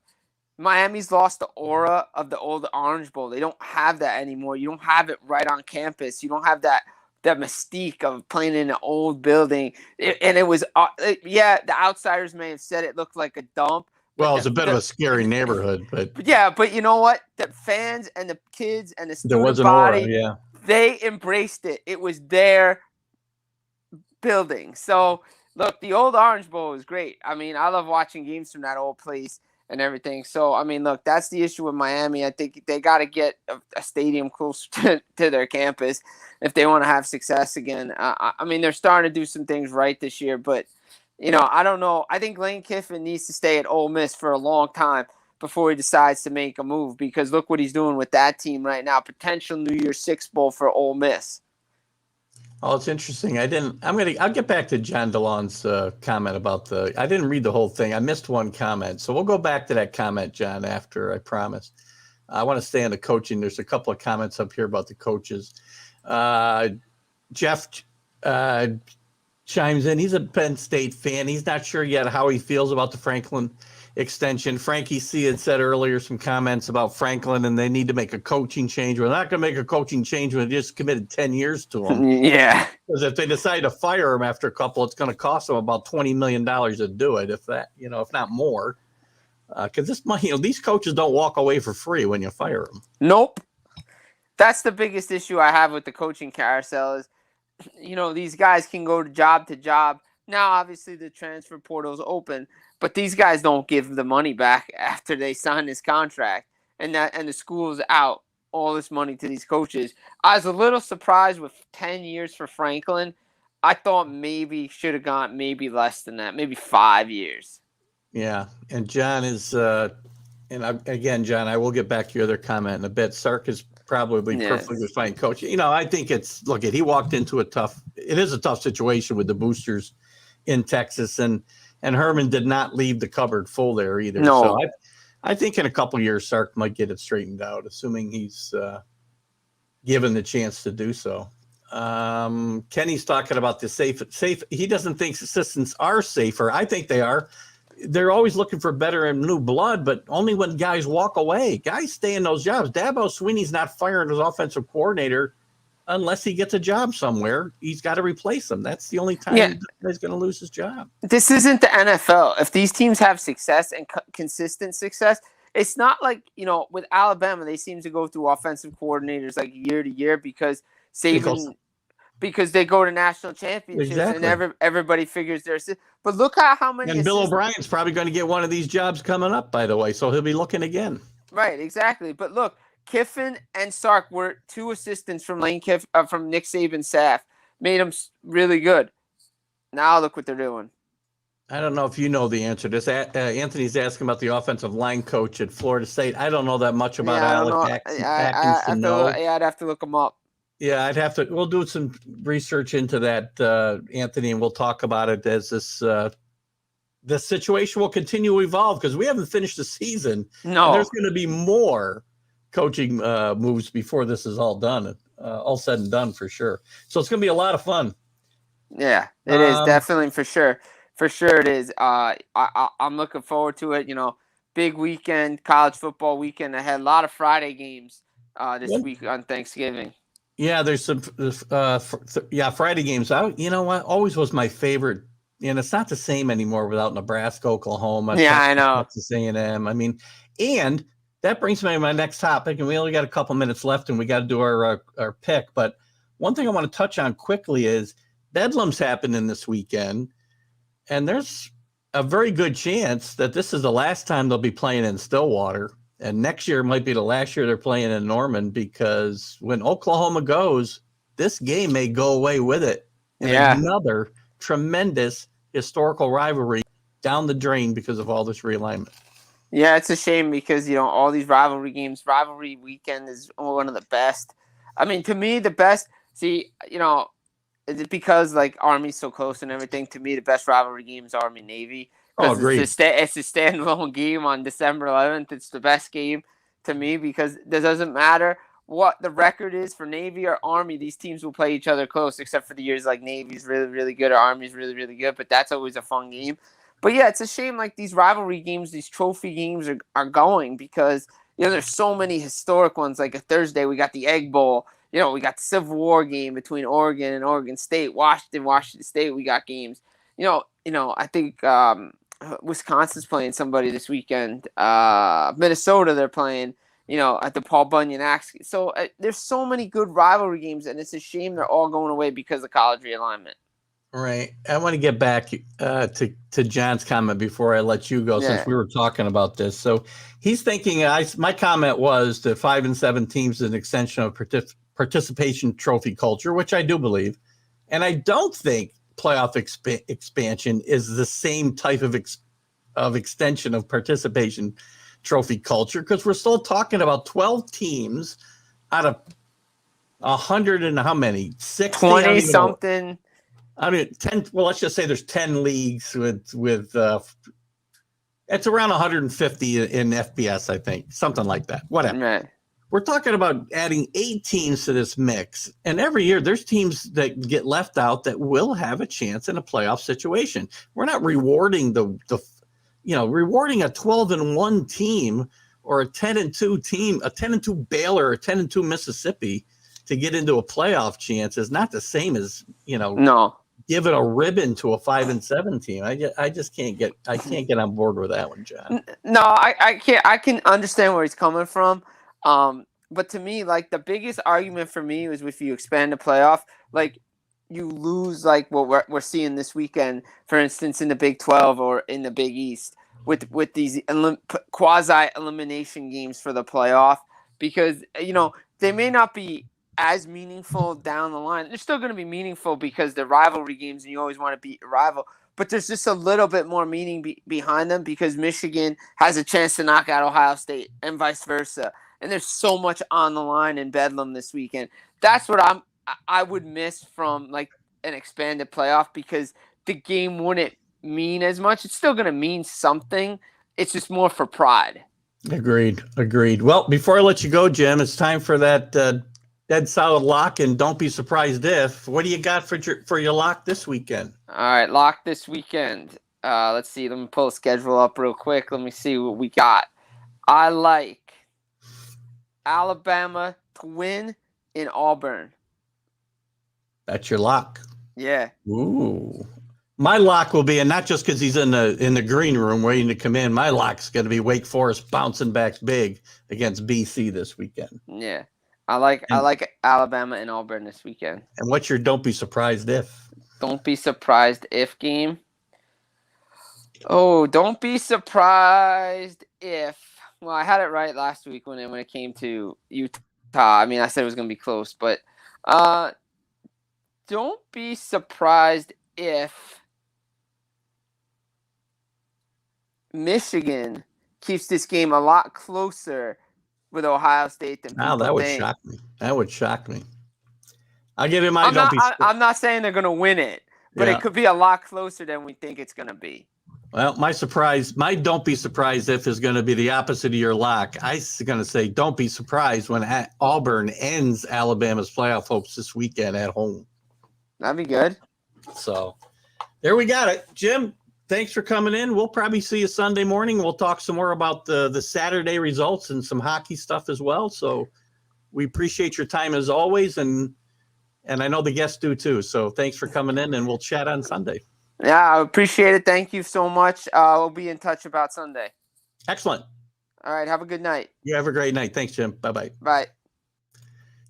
Miami's lost the aura of the old Orange Bowl. They don't have that anymore. You don't have it right on campus. You don't have that mystique of playing in an old building. It was, the outsiders may have said it looked like a dump. Well, it's a bit of a scary neighborhood, but but you know what? The fans and the kids and the student there was an body, aura, yeah. They embraced it. It was their building. So look, the old Orange Bowl is great. I mean, I love watching games from that old place and everything. So, I mean, look, that's the issue with Miami. I think they got to get a stadium close to their campus if they want to have success again. I mean, they're starting to do some things right this year, but, you know, I don't know. I think Lane Kiffin needs to stay at Ole Miss for a long time before he decides to make a move, because look what he's doing with that team right now. Potential New Year's Six Bowl for Ole Miss. Oh, it's interesting. I'll get back to John DeLon's comment about I didn't read the whole thing. I missed one comment. So we'll go back to that comment, John, after, I promise. I want to stay on the coaching. There's a couple of comments up here about the coaches. Jeff chimes in. He's a Penn State fan. He's not sure yet how he feels about the Franklin extension. Frankie C had said earlier some comments about Franklin, and they need to make a coaching change. We're not going to make a coaching change when they just committed 10 years to him. Yeah. Because if they decide to fire him after a couple, it's going to cost them about $20 million to do it, if not more. Because this money, these coaches don't walk away for free when you fire them. Nope. That's the biggest issue I have with the coaching carousel is, these guys can go to job. Now, obviously, the transfer portal is open, but these guys don't give the money back after they sign this contract, and the school's out all this money to these coaches. I was a little surprised with 10 years for Franklin. I thought maybe should have gone maybe less than that, maybe 5 years. Yeah, and John is, again, John, I will get back to your other comment in a bit. Sark is probably perfectly fine coach. I think he walked into it is a tough situation with the boosters in Texas, and Herman did not leave the cupboard full there either. No. So I think in a couple of years, Sark might get it straightened out, assuming he's given the chance to do so. Kenny's talking about the safe. He doesn't think assistants are safer. I think they are. They're always looking for better and new blood, but only when guys walk away. Guys stay in those jobs. Dabo Swinney's not firing his offensive coordinator unless he gets a job somewhere. He's got to replace him. That's the only time he's going to lose his job. This isn't the NFL. If these teams have success and consistent success, it's not like, with Alabama, they seem to go through offensive coordinators like year to year because they go to national championships and everybody figures their system. But look how many. And Bill O'Brien's probably going to get one of these jobs coming up, by the way, so he'll be looking again. Right, exactly. But look, Kiffin and Sark were two assistants from Nick Saban's staff, made them really good. Now look what they're doing. I don't know if you know the answer to this. Anthony's asking about the offensive line coach at Florida State. I don't know that much about Alec Atkinson. I'd have to look him up. Yeah, I'd have to. We'll do some research into that, Anthony, and we'll talk about it as this the situation will continue to evolve because we haven't finished the season. No, And there's going to be more coaching moves before this is all done, all said and done for sure. So it's going to be a lot of fun. Yeah, it is definitely for sure. For sure, it is. I'm looking forward to it. Big weekend, college football weekend. I had a lot of Friday games this week on Thanksgiving. Yeah, there's some Friday games. You know what? Always was my favorite. And it's not the same anymore without Nebraska, Oklahoma. Yeah, I know. Texas A&M. I mean, and that brings me to my next topic. And we only got a couple minutes left, and we got to do our pick. But one thing I want to touch on quickly is Bedlam's happening this weekend, and there's a very good chance that this is the last time they'll be playing in Stillwater. And next year might be the last year they're playing in Norman, because when Oklahoma goes, this game may go away with it. And another tremendous historical rivalry down the drain because of all this realignment. Yeah, it's a shame because, all these rivalry games, rivalry weekend is one of the best. I mean, to me, the best, because like Army's so close and everything, to me, the best rivalry game is Army-Navy. Oh, agreed. It's a standalone game on December 11th. It's the best game to me because it doesn't matter what the record is for Navy or Army. These teams will play each other close, except for the years like Navy's really, really good or Army's really, really good. But that's always a fun game. But yeah, it's a shame like these rivalry games, these trophy games are going because, there's so many historic ones. Like a Thursday, we got the Egg Bowl. We got the Civil War game between Oregon and Oregon State, Washington State. We got games. I think Wisconsin's playing somebody this weekend. Minnesota, they're playing, at the Paul Bunyan Axe. So there's so many good rivalry games, and it's a shame they're all going away because of college realignment. Right. I want to get back to John's comment before I let you go, since we were talking about this. So he's thinking, my comment was the 5 and 7 teams is an extension of participation trophy culture, which I do believe. And I don't think playoff expansion is the same type of extension of participation trophy culture, because we're still talking about 12 teams out of 100 and how many? 60? 20 something. I mean, 10. Well, let's just say there's 10 leagues with it's around 150 in FBS, I think, something like that. Whatever. Right. We're talking about adding 8 teams to this mix, and every year there's teams that get left out that will have a chance in a playoff situation. We're not rewarding rewarding a 12-1 team or a 10-2 team, a 10-2 Baylor, or 10-2 Mississippi to get into a playoff chance is not the same as No. Give it a ribbon to a 5 and 7 team. I just can't get on board with that one, John. No, I can't. I can understand where he's coming from. But to me, like the biggest argument for me was if you expand the playoff, like you lose like what we're seeing this weekend, for instance, in the Big 12 or in the Big East with these quasi elimination games for the playoff, because they may not be as meaningful down the line. They're still going to be meaningful because they're rivalry games and you always want to beat a rival. But there's just a little bit more meaning behind them because Michigan has a chance to knock out Ohio State and vice versa. And there's so much on the line in Bedlam this weekend. That's what I would miss from like an expanded playoff, because the game wouldn't mean as much. It's still going to mean something. It's just more for pride. Agreed. Well, before I let you go, Jim, it's time for that dead solid lock, and don't be surprised if. What do you got for your lock this weekend? All right, lock this weekend. Let's see. Let me pull the schedule up real quick. Let me see what we got. I like Alabama to win in Auburn. That's your lock. Yeah. Ooh. My lock will be, and not just because he's in the green room waiting to come in, my lock's going to be Wake Forest bouncing back big against BC this weekend. Yeah. I like Alabama and Auburn this weekend. And what's your don't be surprised if? Don't be surprised if game. Oh, don't be surprised if. Well, I had it right last week when it came to Utah. I mean, I said it was going to be close, but don't be surprised if Michigan keeps this game a lot closer with Ohio State than people that would think. shock me. That would shock me. I'll give you my I'm not saying they're going to win it, but it could be a lot closer than we think it's going to be. Well, my don't be surprised if is going to be the opposite of your lock. I'm going to say don't be surprised when Auburn ends Alabama's playoff hopes this weekend at home. That'd be good. So there we got it. Jim, thanks for coming in. We'll probably see you Sunday morning. We'll talk some more about the Saturday results and some hockey stuff as well. So we appreciate your time as always. And I know the guests do too. So thanks for coming in, and we'll chat on Sunday. Yeah, I appreciate it. Thank you so much. We'll be in touch about Sunday. Excellent. All right. Have a good night. You have a great night. Thanks, Jim. Bye-bye. Bye.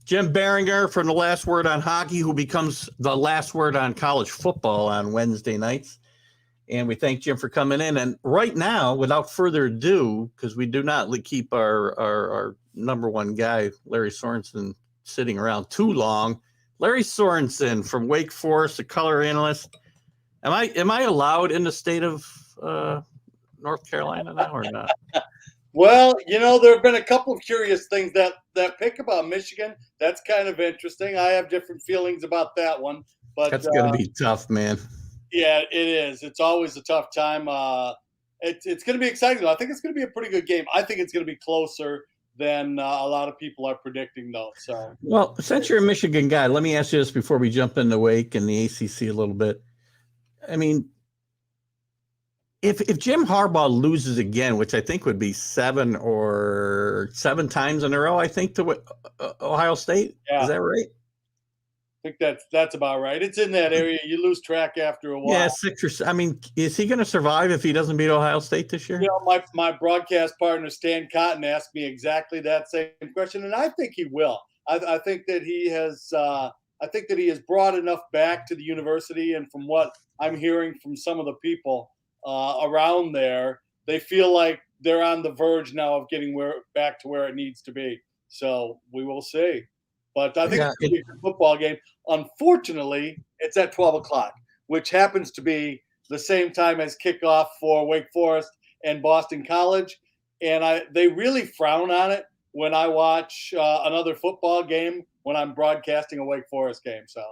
Jim Biringer from The Last Word on Hockey, who becomes the last word on college football on Wednesday nights. And we thank Jim for coming in. And right now, without further ado, because we do not keep our number one guy, Lary Sorensen, sitting around too long, Lary Sorensen from Wake Forest, a color analyst. Am I allowed in the state of North Carolina now or not? Well, there have been a couple of curious things. That pick about Michigan, that's kind of interesting. I have different feelings about that one. But That's going to be tough, man. Yeah, it is. It's always a tough time. It's going to be exciting, though. I think it's going to be a pretty good game. I think it's going to be closer than a lot of people are predicting, though. So, well, since you're a Michigan guy, let me ask you this before we jump into Wake and the ACC a little bit. I mean, if Jim Harbaugh loses again, which I think would be seven times in a row, I think, to Ohio State. Yeah. Is that right? I think that's about right. It's in that area. You lose track after a while. Yeah, 6 or 7. I mean, is he going to survive if he doesn't beat Ohio State this year? My broadcast partner Stan Cotton asked me exactly that same question, and I think he will. I think that he has. I think that he has brought enough back to the university, and from what I'm hearing from some of the people around there, they feel like they're on the verge now of getting back to where it needs to be. So we will see. But I think it's going to be a good football game. Unfortunately, it's at 12 o'clock, which happens to be the same time as kickoff for Wake Forest and Boston College. And they really frown on it when I watch another football game when I'm broadcasting a Wake Forest game. So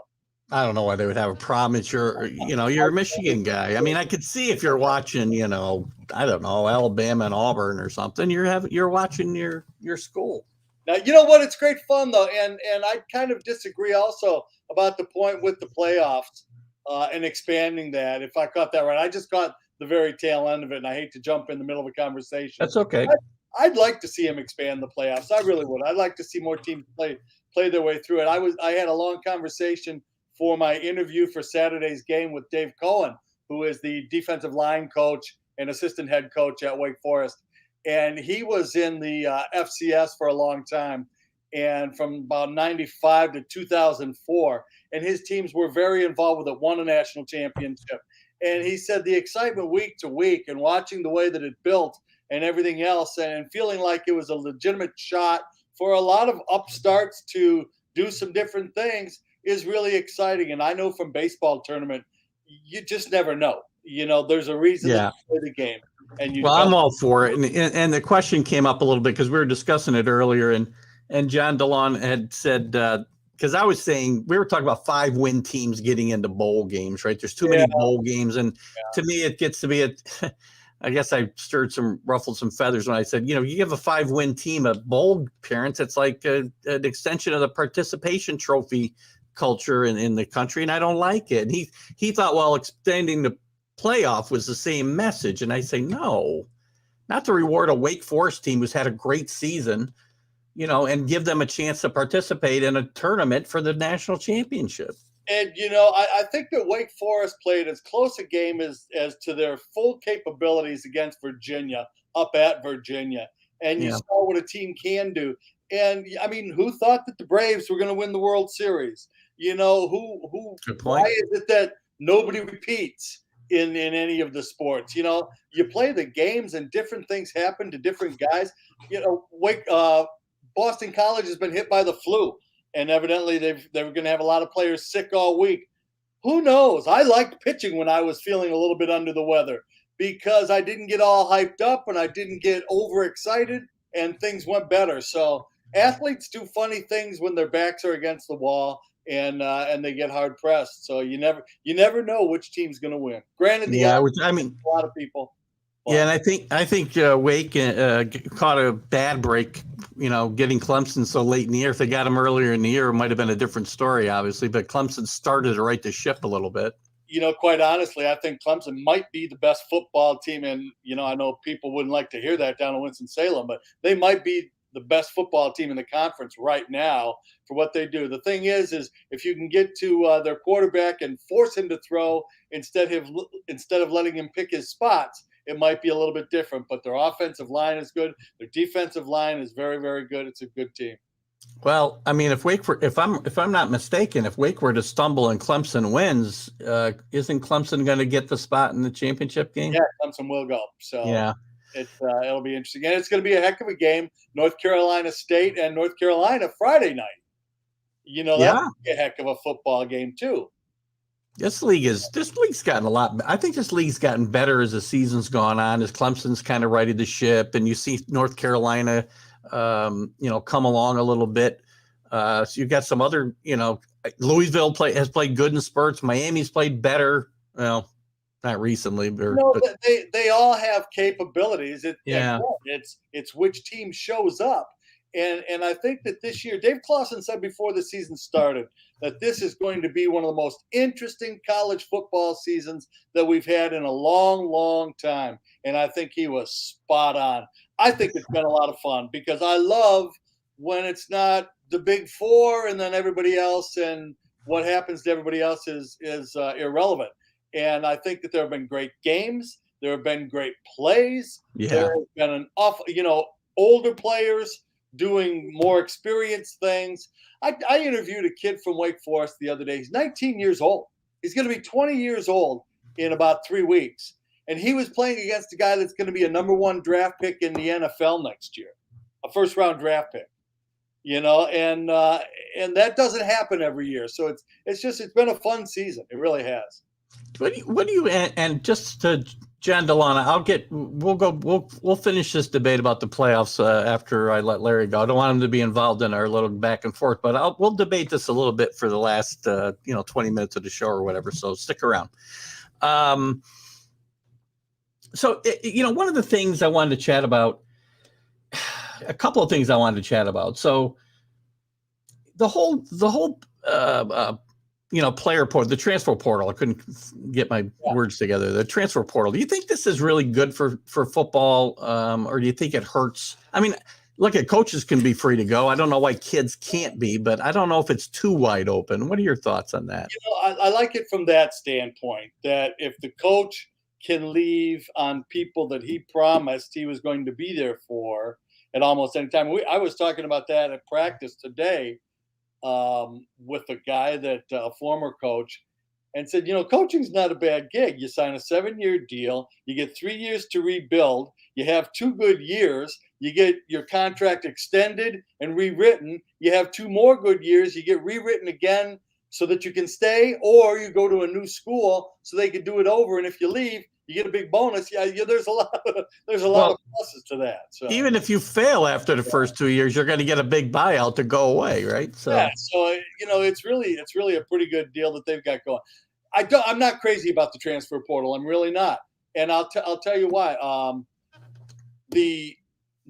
I don't know why they would have a problem. It's you're a Michigan guy. I mean, I could see if you're watching, I don't know, Alabama and Auburn or something, you're watching your school. Now, you know what? It's great fun, though, and I kind of disagree also about the point with the playoffs and expanding that, if I caught that right. I just caught the very tail end of it, and I hate to jump in the middle of a conversation. That's okay. I'd like to see him expand the playoffs. I really would. I'd like to see more teams play their way through it. I had a long conversation for my interview for Saturday's game with Dave Cohen, who is the defensive line coach and assistant head coach at Wake Forest. And he was in the FCS for a long time, and from about 95 to 2004. And his teams were very involved with it, won a national championship. And he said the excitement week to week and watching the way that it built and everything else and feeling like it was a legitimate shot for a lot of upstarts to do some different things is really exciting. And I know from baseball tournament, you just never know. There's a reason to play the game. I'm all for it. And the question came up a little bit because we were discussing it earlier, and John DeLon had said, because I was saying we were talking about 5-win teams getting into bowl games, right? There's too many bowl games. And to me, it gets to be I guess I ruffled some feathers when I said, you give a 5-win team a bowl appearance. It's like an extension of the participation trophy culture in the country. And I don't like it. And he thought, well, extending the playoff was the same message. And I say, no, not to reward a Wake Forest team who's had a great season, and give them a chance to participate in a tournament for the national championship. And, I think that Wake Forest played as close a game as to their full capabilities against Virginia, up at Virginia. And you saw what a team can do. And, I mean, who thought that the Braves were going to win the World Series? Why is it that nobody repeats in any of the sports? You play the games and different things happen to different guys. Boston College has been hit by the flu, and evidently they were going to have a lot of players sick all week. Who knows? I liked pitching when I was feeling a little bit under the weather because I didn't get all hyped up and I didn't get overexcited and things went better. So athletes do funny things when their backs are against the wall, and they get hard pressed. So you never know which team's going to win. Granted, I mean, a lot of people. Yeah, and I think Wake caught a bad break, getting Clemson so late in the year. If they got him earlier in the year, it might have been a different story, obviously. But Clemson started to right the ship a little bit. Quite honestly, I think Clemson might be the best football team. And, I know people wouldn't like to hear that down in Winston-Salem, but they might be the best football team in the conference right now for what they do. The thing is if you can get to their quarterback and force him to throw instead of letting him pick his spots, it might be a little bit different. But their offensive line is good. Their defensive line is very, very good. It's a good team. Well, I mean, if I'm not mistaken, if Wake were to stumble and Clemson wins, isn't Clemson going to get the spot in the championship game? Yeah, Clemson will go. So yeah, it'll be interesting, and it's going to be a heck of a game. North Carolina State and North Carolina Friday night. That'll be a heck of a football game too. This league's gotten a lot. I think this league's gotten better as the season's gone on, as Clemson's kind of righted the ship, and you see North Carolina, come along a little bit. So you've got some other, Louisville has played good in spurts. Miami's played better. Well, not recently, but they all have capabilities. Yeah. It's which team shows up. And I think that this year, Dave Clawson said before the season started that this is going to be one of the most interesting college football seasons that we've had in a long, long time. And I think he was spot on. I think it's been a lot of fun because I love when it's not the big four and then everybody else, and what happens to everybody else is irrelevant. And I think that there have been great games. There have been great plays. Yeah. There has been an awful, older players doing more experienced things. I interviewed a kid from Wake Forest the other day. He's 19 years old. He's going to be 20 years old in about 3 weeks. And he was playing against a guy that's going to be a number 1 draft pick in the NFL next year, a first-round draft pick. And that doesn't happen every year. So it's been a fun season. It really has. What do you and just to John Delana, we'll finish this debate about the playoffs after I let Larry go. I don't want him to be involved in our little back and forth, but we'll debate this a little bit for the last 20 minutes of the show or whatever. So stick around. So one of the things I wanted to chat about, a couple of things I wanted to chat about. So the whole player portal, the transfer portal. I couldn't get my words together. The transfer portal. Do you think this is really good for football, or do you think it hurts? I mean, look, coaches can be free to go. I don't know why kids can't be, but I don't know if it's too wide open. What are your thoughts on that? I like it from that standpoint, that if the coach can leave on people that he promised he was going to be there for at almost any time. I was talking about that at practice today with a guy that a former coach, and said, coaching's not a bad gig. You sign a 7-year deal, you get 3 years to rebuild, you have 2 good years, you get your contract extended and rewritten, you have 2 more good years, you get rewritten again so that you can stay, or you go to a new school so they can do it over, and if you leave, you get a big bonus. Yeah, there's a lot of pluses to that. So even if you fail after the first 2 years, you're going to get a big buyout to go away, right? So it's really a pretty good deal that they've got going. I'm not crazy about the transfer portal. I'm really not, and I'll tell you why. The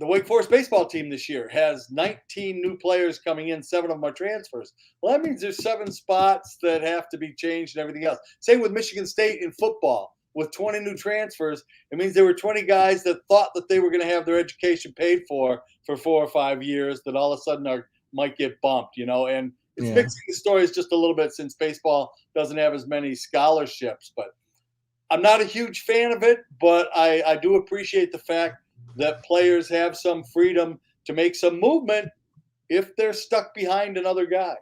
Wake Forest baseball team this year has 19 new players coming in. 7 of them are transfers. Well, that means there's 7 spots that have to be changed and everything else. Same with Michigan State in football. With 20 new transfers, it means there were 20 guys that thought that they were going to have their education paid for 4 or 5 years that all of a sudden might get bumped, and it's mixing the stories just a little bit since baseball doesn't have as many scholarships. But I'm not a huge fan of it, but I do appreciate the fact that players have some freedom to make some movement if they're stuck behind another guy.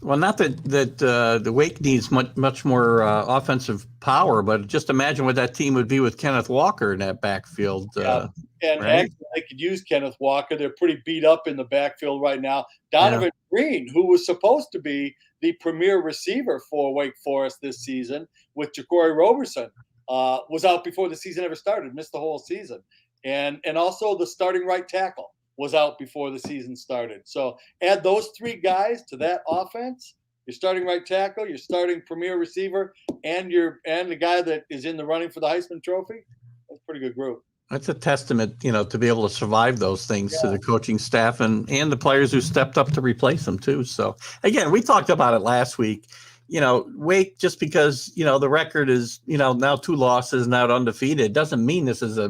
Well, not that the Wake needs much more offensive power, but just imagine what that team would be with Kenneth Walker in that backfield. And right? actually, they could use Kenneth Walker. They're pretty beat up in the backfield right now. Donovan Green, who was supposed to be the premier receiver for Wake Forest this season with Ja'Cory Roberson, was out before the season ever started, missed the whole season. And also the starting right tackle was out before the season started. So add those 3 guys to that offense, your starting right tackle, your starting premier receiver, and the guy that is in the running for the Heisman Trophy. That's a pretty good group. That's a testament, to be able to survive those things to the coaching staff and the players who stepped up to replace them too. So again, we talked about it last week. Wake, just because, the record is, now 2 losses, now undefeated, doesn't mean this is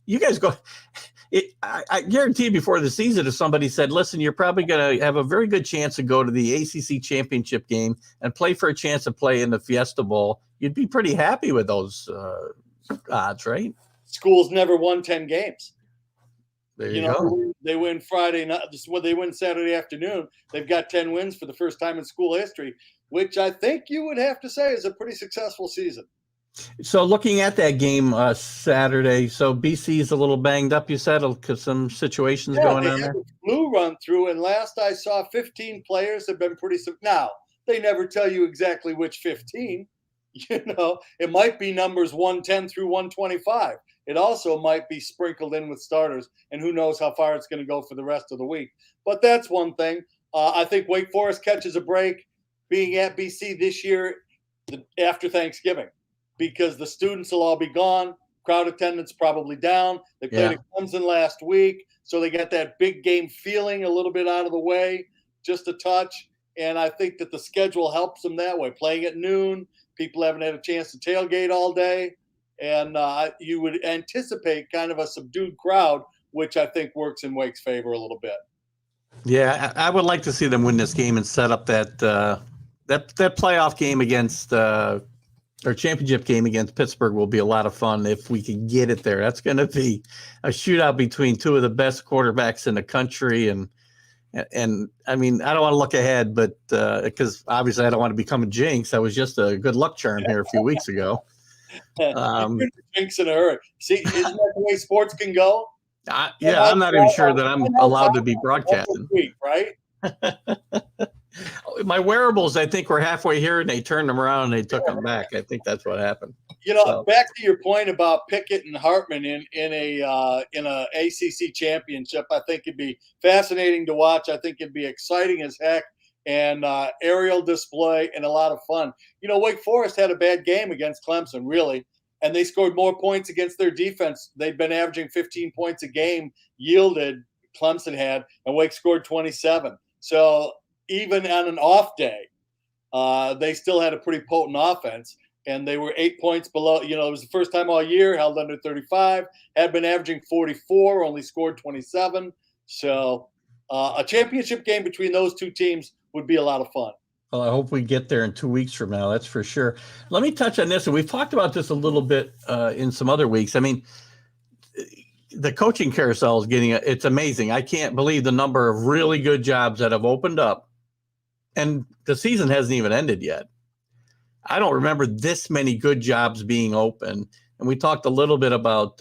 you guys go. I guarantee before the season, if somebody said, listen, you're probably going to have a very good chance to go to the ACC championship game and play for a chance to play in the Fiesta Bowl, you'd be pretty happy with those odds, right? Schools never won 10 games. There you go. They win Friday night. They win Saturday afternoon. They've got 10 wins for the first time in school history, which I think you would have to say is a pretty successful season. So looking at that game Saturday, so BC's a little banged up, you said, because some situations going on there? Flu run through, and last I saw, 15 players have been pretty – now, they never tell you exactly which 15. It might be numbers 110 through 125. It also might be sprinkled in with starters, and who knows how far it's going to go for the rest of the week. But that's one thing. I think Wake Forest catches a break being at BC this year after Thanksgiving, because the students will all be gone. Crowd attendance probably down. They played at Clemson last week, so they got that big game feeling a little bit out of the way, just a touch. And I think that the schedule helps them that way. Playing at noon, people haven't had a chance to tailgate all day. And you would anticipate kind of a subdued crowd, which I think works in Wake's favor a little bit. Yeah, I would like to see them win this game and set up that playoff game against or championship game against Pittsburgh will be a lot of fun if we can get it there. That's going to be a shootout between 2 of the best quarterbacks in the country. And I mean, I don't want to look ahead, but because obviously I don't want to become a jinx. I was just a good luck charm here a few weeks ago. Jinx in a hurry. See, isn't that the way sports can go? I'm not even sure that I'm allowed to be broadcasting. Week, right? My wearables, I think, were halfway here, and they turned them around and they took them back. I think that's what happened. Back to your point about Pickett and Hartman in a ACC championship, I think it'd be fascinating to watch. I think it'd be exciting as heck, and aerial display and a lot of fun. Wake Forest had a bad game against Clemson, really, and they scored more points against their defense. They'd been averaging 15 points a game yielded, Clemson had, and Wake scored 27. So even on an off day, they still had a pretty potent offense, and they were 8 points below. It was the first time all year, held under 35, had been averaging 44, only scored 27. So a championship game between those two teams would be a lot of fun. Well, I hope we get there in 2 weeks from now. That's for sure. Let me touch on this, and we've talked about this a little bit in some other weeks. I mean, the coaching carousel is it's amazing. I can't believe the number of really good jobs that have opened up, and the season hasn't even ended yet. I don't remember this many good jobs being open. And we talked a little bit about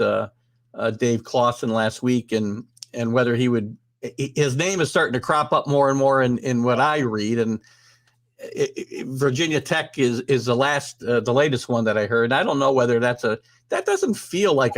Dave Clawson last week and whether his name is starting to crop up more and more in what I read. And Virginia Tech is the latest one that I heard. I don't know whether that doesn't feel like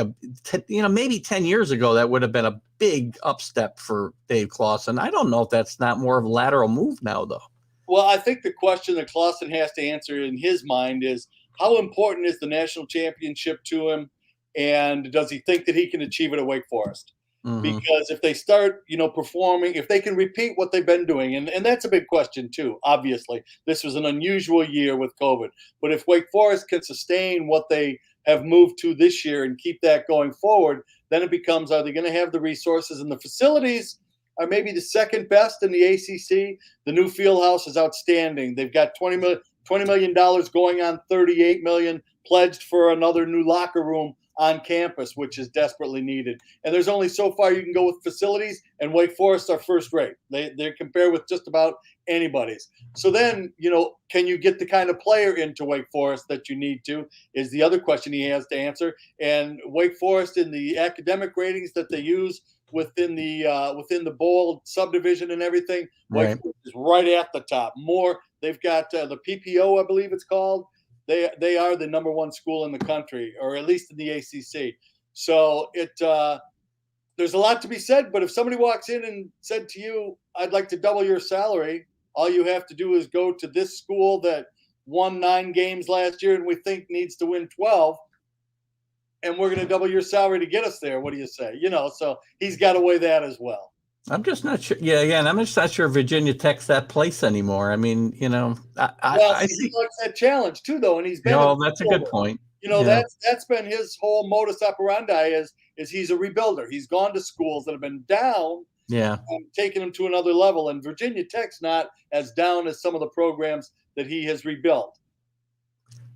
maybe 10 years ago, that would have been a big upstep for Dave Clawson. I don't know if that's not more of a lateral move now, though. Well, I think the question that Clawson has to answer in his mind is, how important is the national championship to him? And does he think that he can achieve it at Wake Forest? Mm-hmm. Because if they start, performing, if they can repeat what they've been doing, and that's a big question too, obviously. This was an unusual year with COVID. But if Wake Forest can sustain what they have moved to this year and keep that going forward, then it becomes, are they going to have the resources and the facilities? Are maybe the second best in the ACC. The new field house is outstanding. They've got $20 million going on $38 million pledged for another new locker room on campus, which is desperately needed. And there's only so far you can go with facilities, and Wake Forest are first rate. They're compared with just about anybody's. So then, can you get the kind of player into Wake Forest that you need to, is the other question he has to answer. And Wake Forest, in the academic ratings that they use within the bowl subdivision and everything, right, Wake Forest is right at the top. They've got the PPO, I believe it's called. They are the number one school in the country, or at least in the ACC. So there's a lot to be said. But if somebody walks in and said to you, "I'd like to double your salary," all you have to do is go to this school that won 9 games last year and we think needs to win 12, and we're going to double your salary to get us there. What do you say? So he's got to weigh that as well. I'm just not sure. Yeah, and I'm just not sure Virginia Tech's that place anymore. I mean, I see. He likes that challenge too, though, and he's been. No, that's a good point. That's been his whole modus operandi is he's a rebuilder. He's gone to schools that have been down, and taken them to another level. And Virginia Tech's not as down as some of the programs that he has rebuilt.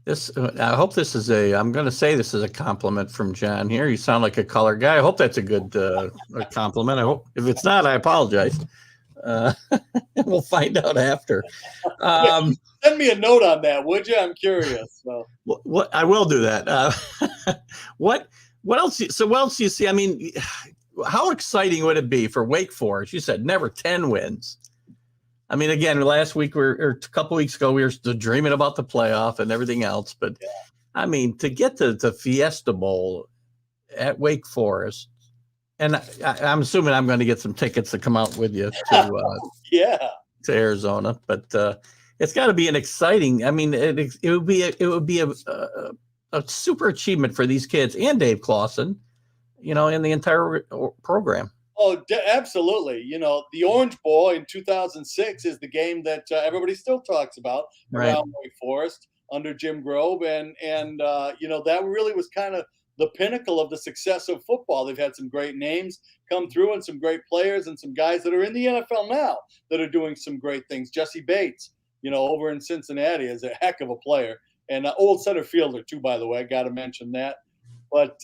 I hope this is I'm going to say this is a compliment from John here. You sound like a color guy. I hope that's a good compliment. I hope if it's not, I apologize. We'll find out after. Send me a note on that, would you? I'm curious. So. What I will do that. What else? So what else do you see? I mean, how exciting would it be for Wake Forest? You said never 10 wins. I mean, again, last week or a couple weeks ago, we were still dreaming about the playoff and everything else. But I mean, to get to the Fiesta Bowl at Wake Forest, and I'm assuming I'm going to get some tickets to come out with you to Arizona. But it's got to be an exciting. I mean, it would be a super achievement for these kids and Dave Clawson, in the entire program. Oh, absolutely. The Orange Bowl in 2006 is the game that everybody still talks about around Wake Forest under Jim Grove. And that really was kind of the pinnacle of the success of football. They've had some great names come through and some great players and some guys that are in the NFL now that are doing some great things. Jesse Bates, over in Cincinnati is a heck of a player, and old center fielder too, by the way. I got to mention that. But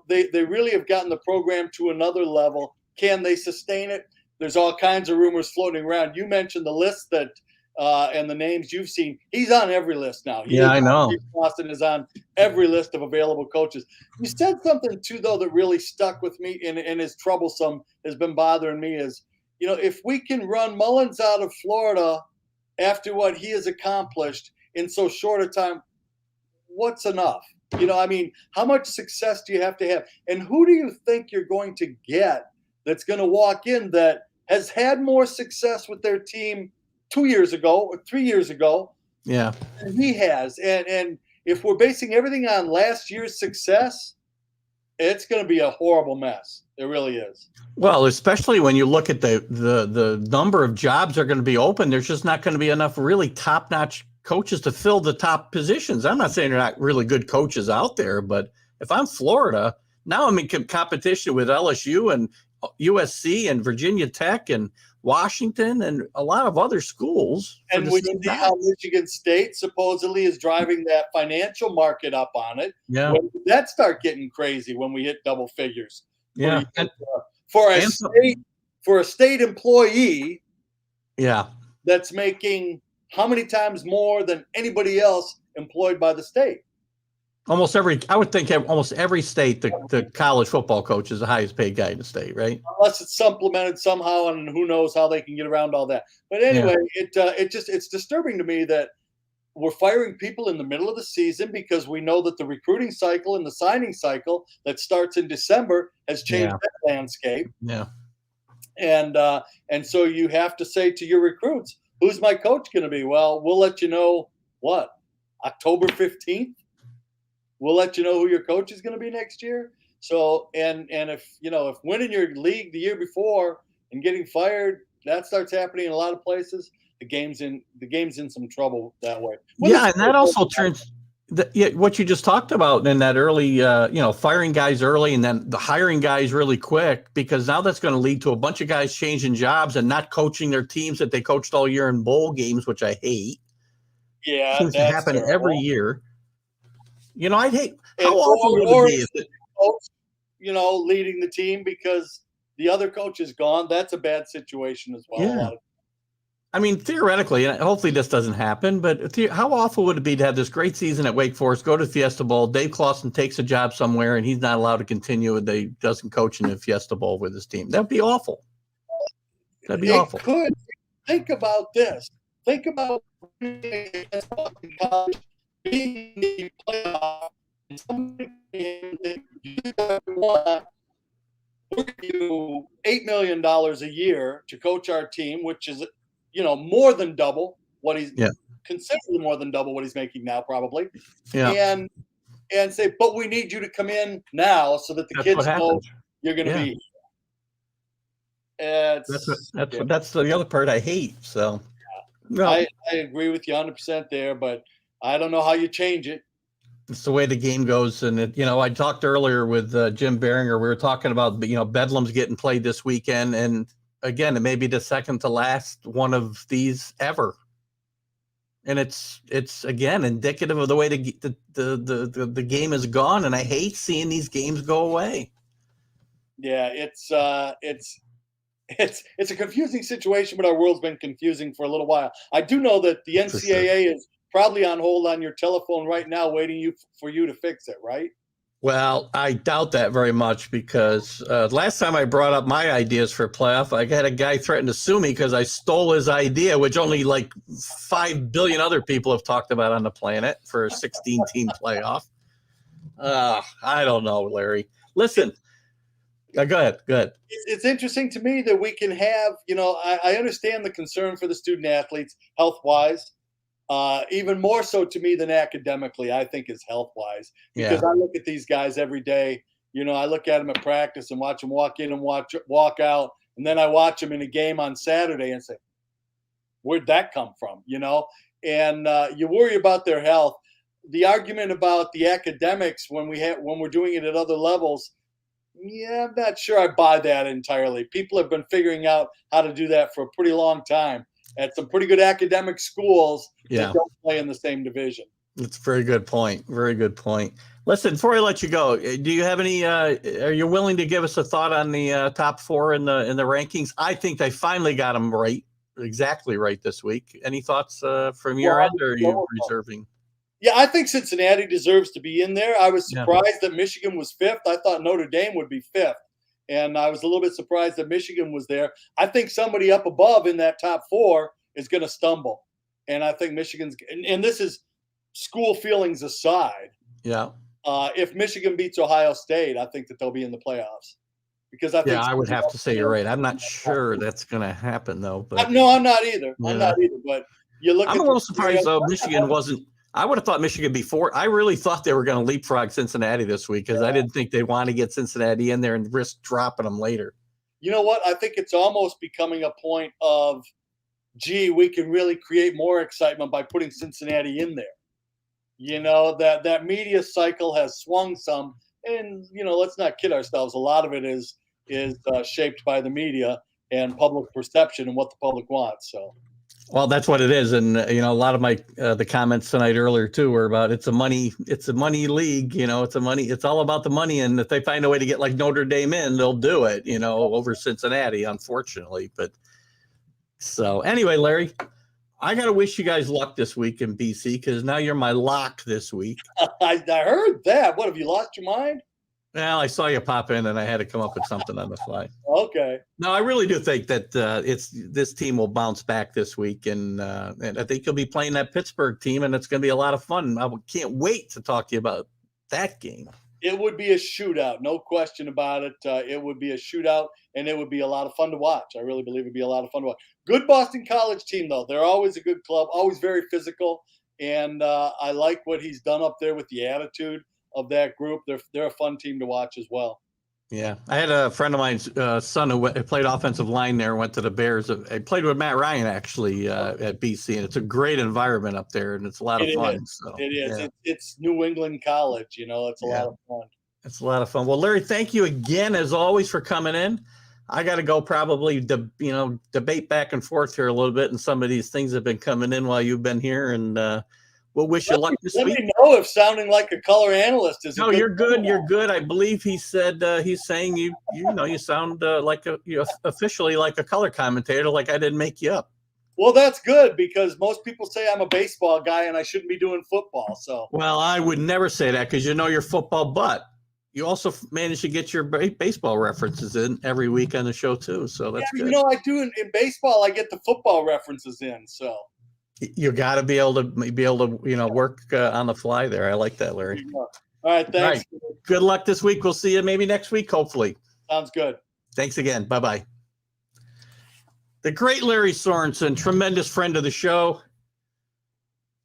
they really have gotten the program to another level. Can they sustain it? There's all kinds of rumors floating around. You mentioned the list that and the names you've seen. He's on every list now. I know. Boston is on every list of available coaches. You said something too, though, that really stuck with me and is troublesome, has been bothering me is, if we can run Mullins out of Florida after what he has accomplished in so short a time, what's enough? How much success do you have to have? And who do you think you're going to get that's going to walk in that has had more success with their team 2 years ago or 3 years ago than he has? And if we're basing everything on last year's success, it's going to be a horrible mess. It really is. Well, especially when you look at the number of jobs that are going to be open, there's just not going to be enough really top-notch coaches to fill the top positions. I'm not saying they're not really good coaches out there, but if I'm Florida, now I'm in competition with LSU and USC and Virginia Tech and Washington and a lot of other schools. And when you see how Michigan State supposedly is driving that financial market up on it, when did that start getting crazy when we hit double figures? Yeah. For a state employee that's making how many times more than anybody else employed by the state? I would think almost every state, the college football coach is the highest paid guy in the state, right? Unless it's supplemented somehow, and who knows how they can get around all that. But anyway, it's disturbing to me that we're firing people in the middle of the season because we know that the recruiting cycle and the signing cycle that starts in December has changed that landscape. Yeah. And so you have to say to your recruits, who's my coach going to be? Well, we'll let you know October 15th. We'll let you know who your coach is going to be next year. So, and if winning your league the year before and getting fired, that starts happening in a lot of places, the game's in some trouble that way. And that also turns what you just talked about in that early, firing guys early and then the hiring guys really quick, because now that's going to lead to a bunch of guys changing jobs and not coaching their teams that they coached all year in bowl games, which I hate. Yeah, it seems to happen every year. I'd hate how often would it be coach, leading the team because the other coach is gone. That's a bad situation as well. Yeah. I mean, theoretically, and hopefully this doesn't happen, but how awful would it be to have this great season at Wake Forest, go to Fiesta Bowl, Dave Clawson takes a job somewhere, and he's not allowed to continue, and they doesn't coach in the Fiesta Bowl with his team? That'd be awful. That'd be awful. Think about this. Think about college being in the playoff and somebody we're you $8 million a year to coach our team, which is, more than double what he's considerably more than double what he's making now, probably. Yeah. And say, but we need you to come in now so that the kids know you're going to be. That's the other part I hate. So no. I agree with you 100% there, but I don't know how you change it. It's the way the game goes. And I talked earlier with Jim Biringer. We were talking about, Bedlam's getting played this weekend. And again, it may be the second to last one of these ever. And it's again indicative of the way the game is gone. And I hate seeing these games go away. Yeah, it's a confusing situation, but our world's been confusing for a little while. I do know that the NCAA is probably on hold on your telephone right now, waiting for you to fix it, right? Well, I doubt that very much because last time I brought up my ideas for playoff, I had a guy threaten to sue me because I stole his idea, which only like 5 billion other people have talked about on the planet for a 16-team playoff. I don't know, Larry. Listen, go ahead. It's interesting to me that we can have, I understand the concern for the student athletes health-wise. Even more so to me than academically, I think is health-wise. Because I look at these guys every day. I look at them at practice and watch them walk in and walk out. And then I watch them in a game on Saturday and say, where'd that come from? And you worry about their health. The argument about the academics when we're doing it at other levels, I'm not sure I buy that entirely. People have been figuring out how to do that for a pretty long time at some pretty good academic schools that don't play in the same division. That's a very good point. Very good point. Listen, before I let you go, do you have any? Are you willing to give us a thought on the top four in the rankings? I think they finally got them exactly right this week. Any thoughts from your end, or are you reserving? Yeah, I think Cincinnati deserves to be in there. I was surprised that Michigan was fifth. I thought Notre Dame would be fifth. And I was a little bit surprised that Michigan was there. I think somebody up above in that top four is going to stumble. And I think Michigan's – and this is school feelings aside. Yeah. If Michigan beats Ohio State, I think that they'll be in the playoffs. Because I think I would have to say you're right. I'm not sure that's going to happen, though. But no, I'm not either. I'm not either. But you look I'm a little surprised, though, Michigan wasn't – I would have thought Michigan before. I really thought they were going to leapfrog Cincinnati this week because I didn't think they'd want to get Cincinnati in there and risk dropping them later. You know what? I think it's almost becoming a point of, we can really create more excitement by putting Cincinnati in there. That media cycle has swung some, and let's not kid ourselves. A lot of it is shaped by the media and public perception and what the public wants. So. Well, that's what it is, and a lot of my the comments tonight earlier too were about it's a money league. It's all about the money, and if they find a way to get like Notre Dame in, they'll do it. Over Cincinnati, unfortunately. But so anyway, Larry, I gotta wish you guys luck this week in BC because now you're my lock this week. I heard that. What, have you lost your mind? Well, I saw you pop in, and I had to come up with something on the fly. Okay. No, I really do think that this team will bounce back this week, and I think you'll be playing that Pittsburgh team, and it's going to be a lot of fun. I can't wait to talk to you about that game. It would be a shootout, no question about it. It would be a shootout, and it would be a lot of fun to watch. I really believe it'd be a lot of fun to watch. Good Boston College team, though. They're always a good club, always very physical, and I like what he's done up there with the attitude of that group. They're a fun team to watch as well. Yeah, I had a friend of mine's son who played offensive line there, went to the Bears. I played with Matt Ryan actually at BC, and it's a great environment up there, and it's a lot of fun. So, it is. Yeah. It's New England college, it's a lot of fun. It's a lot of fun. Well, Larry, thank you again as always for coming in. I got to go probably debate back and forth here a little bit, and some of these things have been coming in while you've been here, and we'll wish you luck this week. Let me know if sounding like a color analyst is. No, you're good. You're good. I believe he said he's saying you sound officially like a color commentator. Like I didn't make you up. Well, that's good because most people say I'm a baseball guy and I shouldn't be doing football. So. Well, I would never say that because your football, but you also manage to get your baseball references in every week on the show too. So that's good. I do in baseball. I get the football references in. So. You got to be able to work on the fly there. I like that, Larry. All right, thanks. All right. Good luck this week. We'll see you maybe next week, hopefully. Sounds good. Thanks again. Bye-bye. The great Lary Sorensen, tremendous friend of the show.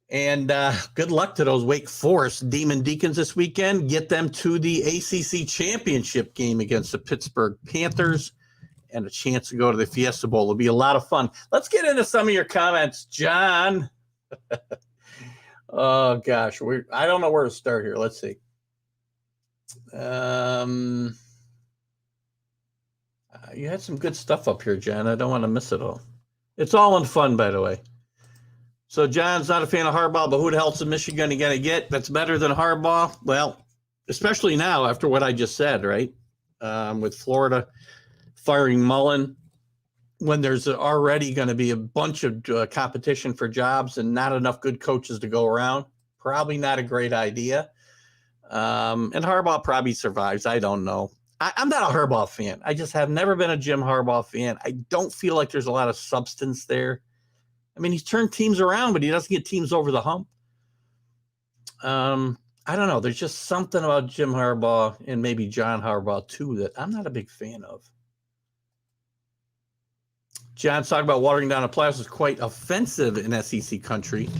And good luck to those Wake Forest Demon Deacons this weekend. Get them to the ACC championship game against the Pittsburgh Panthers and a chance to go to the Fiesta Bowl. It'll be a lot of fun. Let's get into some of your comments, John. Oh, gosh. I don't know where to start here. Let's see. You had some good stuff up here, John. I don't want to miss it all. It's all in fun, by the way. So John's not a fan of Harbaugh, but who the hell's in Michigan you going to get that's better than Harbaugh? Well, especially now after what I just said, right? With Florida firing Mullen, when there's already going to be a bunch of competition for jobs and not enough good coaches to go around. Probably not a great idea. And Harbaugh probably survives. I don't know. I'm not a Harbaugh fan. I just have never been a Jim Harbaugh fan. I don't feel like there's a lot of substance there. I mean, he's turned teams around, but he doesn't get teams over the hump. I don't know. There's just something about Jim Harbaugh and maybe John Harbaugh, too, that I'm not a big fan of. John's talking about watering down a plaza is quite offensive in SEC country.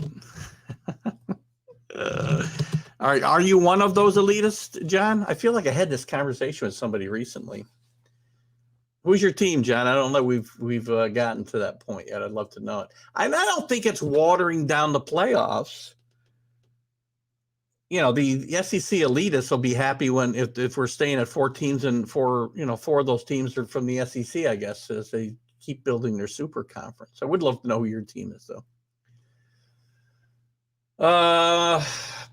Are you one of those elitists, John? I feel like I had this conversation with somebody recently. Who's your team, John? I don't know. We've gotten to that point yet. I'd love to know it. I don't think it's watering down the playoffs. You know, the SEC elitists will be happy when if we're staying at 4 teams and 4 of those teams are from the SEC, I guess, as they keep building their super conference. I would love to know who your team is, though.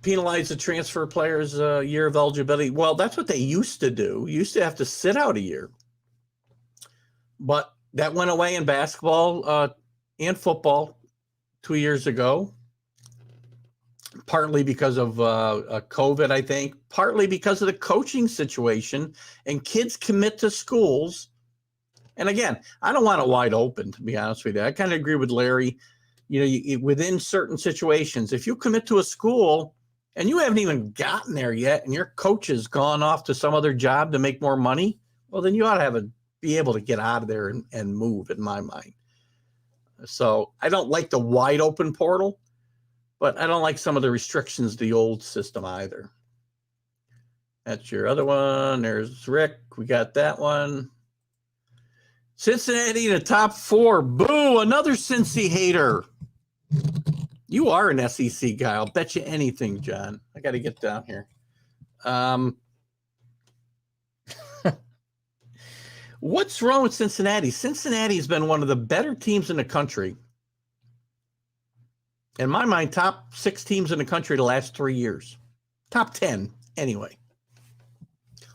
Penalize the transfer players a year of eligibility. Well, that's what they used to do. You used to have to sit out a year. But that went away in basketball and football 2 years ago, partly because of COVID, I think, partly because of the coaching situation, and kids commit to schools. And again, I don't want it wide open, to be honest with you. I kind of agree with Larry. Within certain situations, if you commit to a school and you haven't even gotten there yet and your coach has gone off to some other job to make more money, well, then you ought to be able to get out of there and move, in my mind. So I don't like the wide open portal, but I don't like some of the restrictions of the old system either. That's your other one. There's Rick. We got that one. Cincinnati in the top 4. Boo, another Cincy hater. You are an SEC guy. I'll bet you anything, John. I got to get down here. What's wrong with Cincinnati? Cincinnati has been one of the better teams in the country. In my mind, top 6 teams in the country the last 3 years. Top 10, anyway.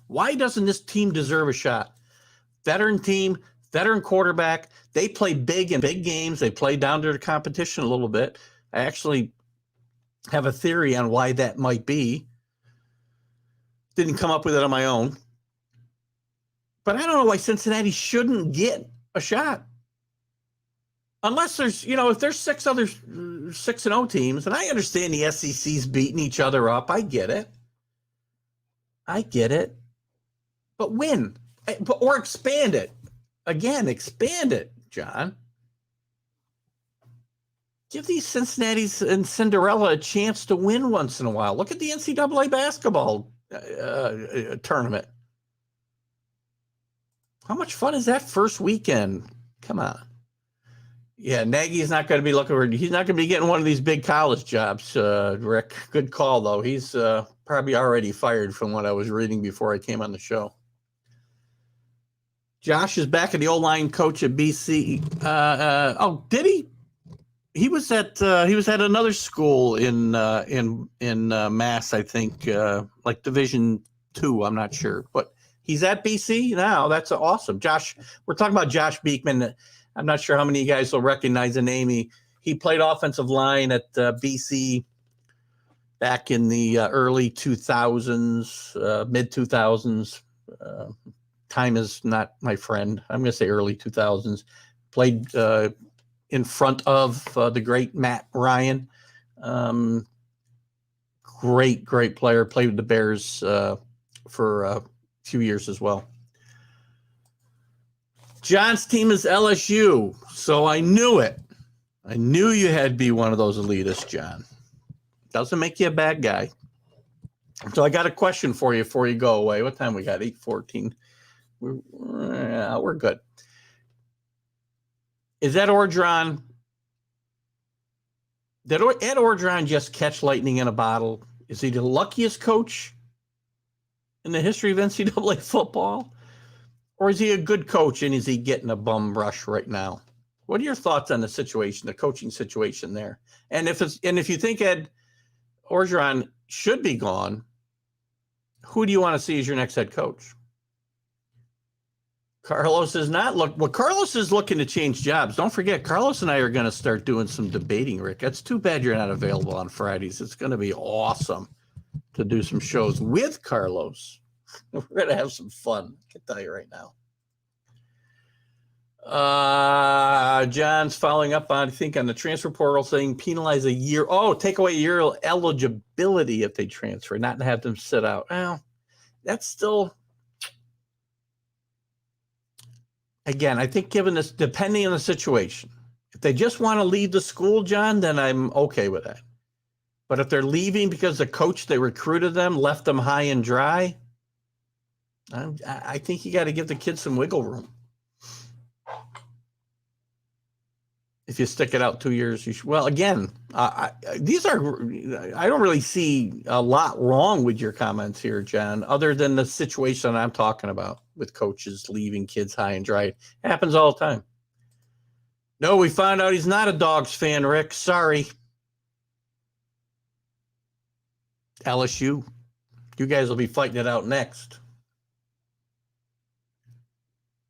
Why doesn't this team deserve a shot? Veteran team, veteran quarterback. They play big in big games. They play down to the competition a little bit. I actually have a theory on why that might be. Didn't come up with it on my own. But I don't know why Cincinnati shouldn't get a shot. Unless there's, if there's 6 other 6-0 teams, and I understand the SEC's beating each other up. I get it. But win. Or expand it. Again, expand it, John. Give these Cincinnati's and Cinderella a chance to win once in a while. Look at the NCAA basketball tournament. How much fun is that first weekend? Come on. Yeah, Nagy's not going to be he's not going to be getting one of these big college jobs, Rick. Good call, though. He's probably already fired from what I was reading before I came on the show. Josh is back at the O-line coach at BC. Did he? He was at another school in Mass, I think, like Division II. I'm not sure, but he's at BC now. That's awesome. Josh, we're talking about Josh Beekman. I'm not sure how many of you guys will recognize the name. He played offensive line at BC back in the early 2000s, mid 2000s. Time is not my friend. I'm going to say early 2000s. Played in front of the great Matt Ryan. Great player. Played with the Bears for a few years as well. John's team is LSU, so I knew it. I knew you had to be one of those elitists, John. Doesn't make you a bad guy. So I got a question for you before you go away. What time we got? 8:14. We're good. Is Ed Orgeron? Did Ed Orgeron just catch lightning in a bottle? Is he the luckiest coach in the history of NCAA football? Or is he a good coach and is he getting a bum rush right now? What are your thoughts on the situation, the coaching situation there? And if you think Ed Orgeron should be gone, who do you want to see as your next head coach? Carlos is not Carlos is looking to change jobs. Don't forget, Carlos and I are going to start doing some debating, Rick. That's too bad you're not available on Fridays. It's going to be awesome to do some shows with Carlos. We're going to have some fun. I can tell you right now. John's following up on, I think, on the transfer portal saying penalize a year. Oh, take away year eligibility if they transfer, not have them sit out. Well, that's still, again, I think given this, depending on the situation, if they just want to leave the school, John, then I'm okay with that. But if they're leaving because the coach they recruited them left them high and dry, I think you got to give the kids some wiggle room. If you stick it out 2 years, you should. Well, again, I don't really see a lot wrong with your comments here, John, other than the situation I'm talking about with coaches leaving kids high and dry. It happens all the time. No, we found out he's not a Dogs fan, Rick. Sorry. LSU. You guys will be fighting it out next.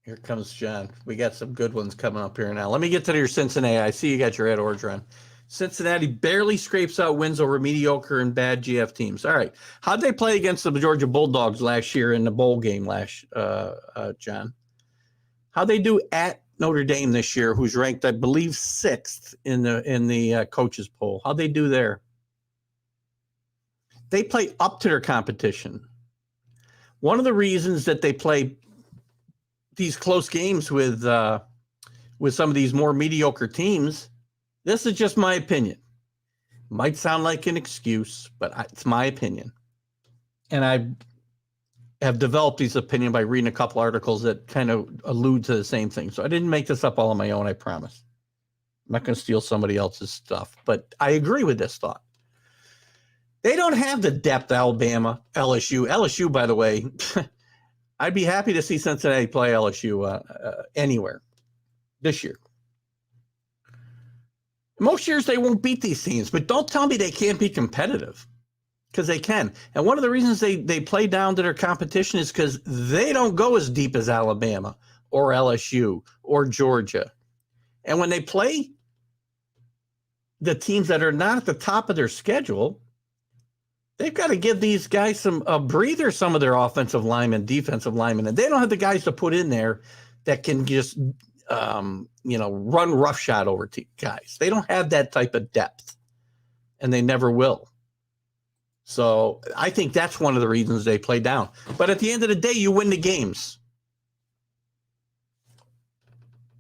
Here comes John. We got some good ones coming up here now. Let me get to your Cincinnati. I see you got your Ed Orgeron. Cincinnati barely scrapes out wins over mediocre and bad GF teams. All right. How'd they play against the Georgia Bulldogs last year in the bowl game John? How'd they do at Notre Dame this year, who's ranked, I believe, 6th in the coaches poll? How'd they do there? They play up to their competition. One of the reasons that they play these close games with some of these more mediocre teams, this is just my opinion. Might sound like an excuse, but it's my opinion. And I have developed this opinion by reading a couple articles that kind of allude to the same thing. So I didn't make this up all on my own, I promise. I'm not going to steal somebody else's stuff, but I agree with this thought. They don't have the depth Alabama, LSU. LSU, by the way, I'd be happy to see Cincinnati play LSU anywhere this year. Most years they won't beat these teams, but don't tell me they can't be competitive, because they can. And one of the reasons they play down to their competition is because they don't go as deep as Alabama or LSU or Georgia. And when they play the teams that are not at the top of their schedule, they've got to give these guys a breather, some of their offensive linemen, defensive linemen, and they don't have the guys to put in there that can just, run roughshod over guys. They don't have that type of depth, and they never will. So I think that's one of the reasons they play down. But at the end of the day, you win the games.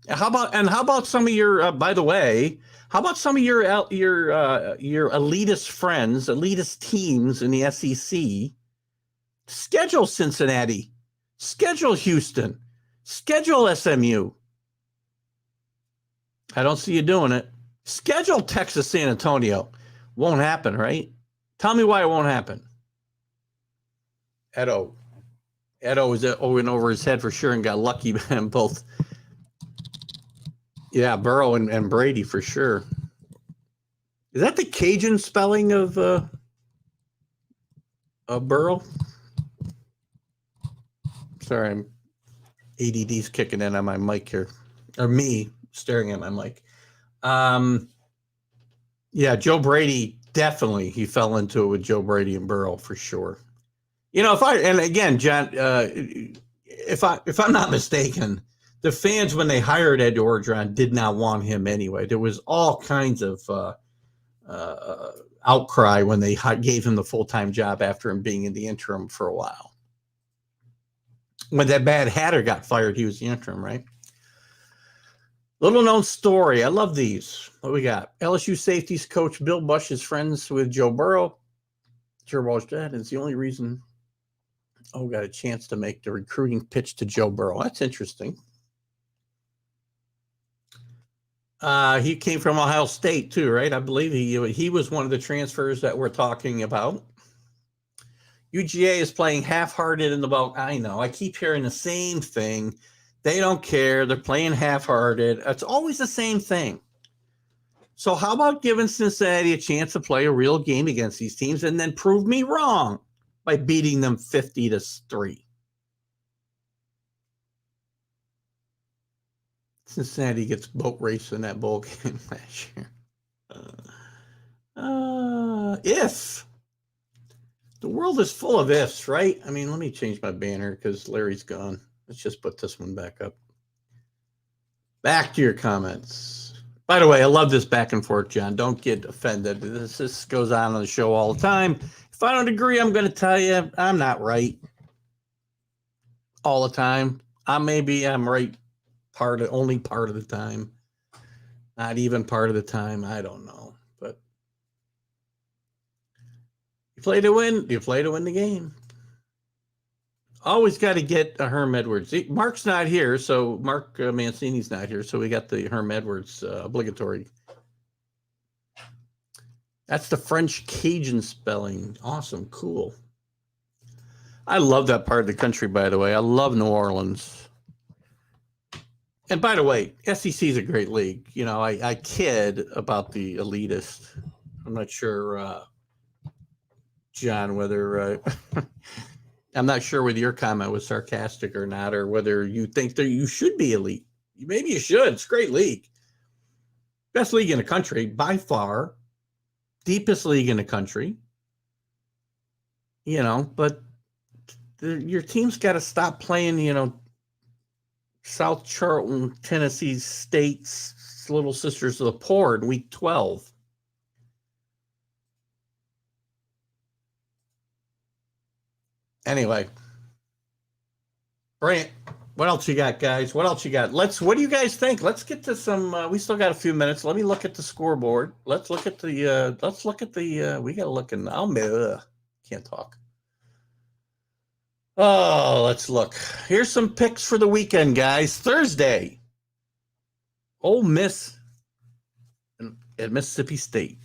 How about some of your? By the way, how about some of your elitist friends, elitist teams in the SEC? Schedule Cincinnati, schedule Houston, schedule SMU. I don't see you doing it. Schedule Texas San Antonio. Won't happen, right? Tell me why it won't happen. Edo was went over his head for sure and got lucky in both. Yeah, Burrow and Brady for sure. Is that the Cajun spelling of Burrow? Sorry, ADD's kicking in on my mic here, or me staring at my mic. Yeah, Joe Brady, definitely he fell into it with Joe Brady and Burrow for sure. And again, John, if I'm not mistaken, the fans, when they hired Ed Orgeron, did not want him anyway. There was all kinds of outcry when they gave him the full-time job after him being in the interim for a while. When that bad Hatter got fired, he was the interim, right? Little known story. I love these. What we got? LSU safeties coach Bill Bush is friends with Joe Burrow. Joe Burrow's dad is the only reason. Got a chance to make the recruiting pitch to Joe Burrow. That's interesting. He came from Ohio State too, right? I believe he was one of the transfers that we're talking about. UGA is playing half-hearted in the ball. I know. I keep hearing the same thing. They don't care. They're playing half-hearted. It's always the same thing. So how about giving Cincinnati a chance to play a real game against these teams and then prove me wrong by beating them 50-3? Cincinnati gets boat race in that bowl game last year. If the world is full of ifs, right? I mean, let me change my banner because Larry's gone. Let's just put this one back up. Back to your comments. By the way, I love this back and forth, John. Don't get offended. This goes on the show all the time. If I don't agree, I'm going to tell you I'm not right all the time. I'm right only part of the time. Not even part of the time. I don't know. But you play to win. You play to win the game. Always got to get a Herm Edwards. Mark's not here, so Mark Mancini's not here, so we got the Herm Edwards obligatory. That's the French Cajun spelling. Awesome, cool. I love that part of the country, by the way. I love New Orleans. And by the way, SEC is a great league. You know, I kid about the elitist. I'm not sure, John, whether... I'm not sure whether your comment was sarcastic or not, or whether you think that you should be elite. Maybe you should. It's a great league. Best league in the country, by far. Deepest league in the country. You know, but your team's got to stop playing, you know, South Charlton, Tennessee State's Little Sisters of the Poor in week 12. Anyway, Brant, what else you got, guys? What else you got? What do you guys think? Let's get to some, we still got a few minutes. Let me look at the scoreboard. Let's look at the, we got to look in, can't talk. Oh, let's look. Here's some picks for the weekend, guys. Thursday, Ole Miss at Mississippi State.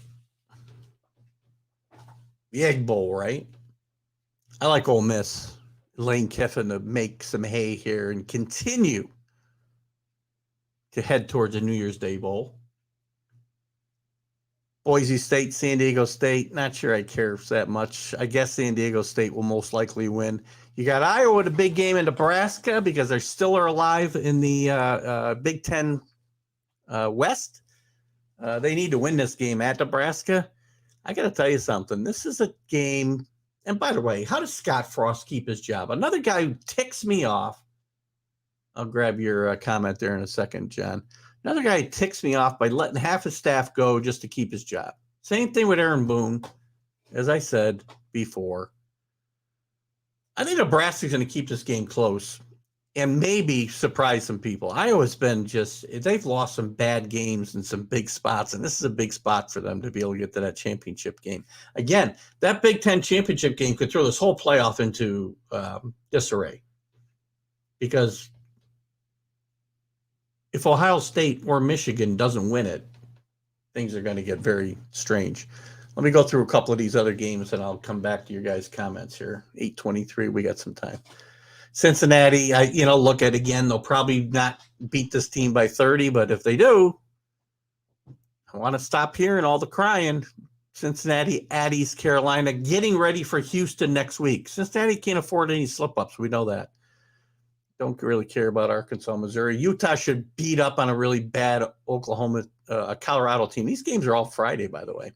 The Egg Bowl, right? I like Ole Miss. Lane Kiffin to make some hay here and continue to head towards a New Year's Day Bowl. Boise State, San Diego State. Not sure I care that much. I guess San Diego State will most likely win. You got Iowa with a big game in Nebraska because they still are alive in the Big Ten West. They need to win this game at Nebraska. I got to tell you something. This is a game. And by the way, how does Scott Frost keep his job? Another guy who ticks me off. I'll grab your comment there in a second, John. Another guy who ticks me off by letting half his staff go just to keep his job. Same thing with Aaron Boone, as I said before. I think Nebraska's going to keep this game close and maybe surprise some people. Iowa's been they've lost some bad games in some big spots, and this is a big spot for them to be able to get to that championship game. Again, that Big Ten championship game could throw this whole playoff into disarray. Because if Ohio State or Michigan doesn't win it, things are going to get very strange. Let me go through a couple of these other games, and I'll come back to your guys' comments here. 8:23, we got some time. Cincinnati, look at again, they'll probably not beat this team by 30, but if they do, I want to stop hearing all the crying. Cincinnati at East Carolina, getting ready for Houston next week. Cincinnati can't afford any slip-ups. We know that. Don't really care about Arkansas, Missouri. Utah should beat up on a really bad Oklahoma, Colorado team. These games are all Friday, by the way.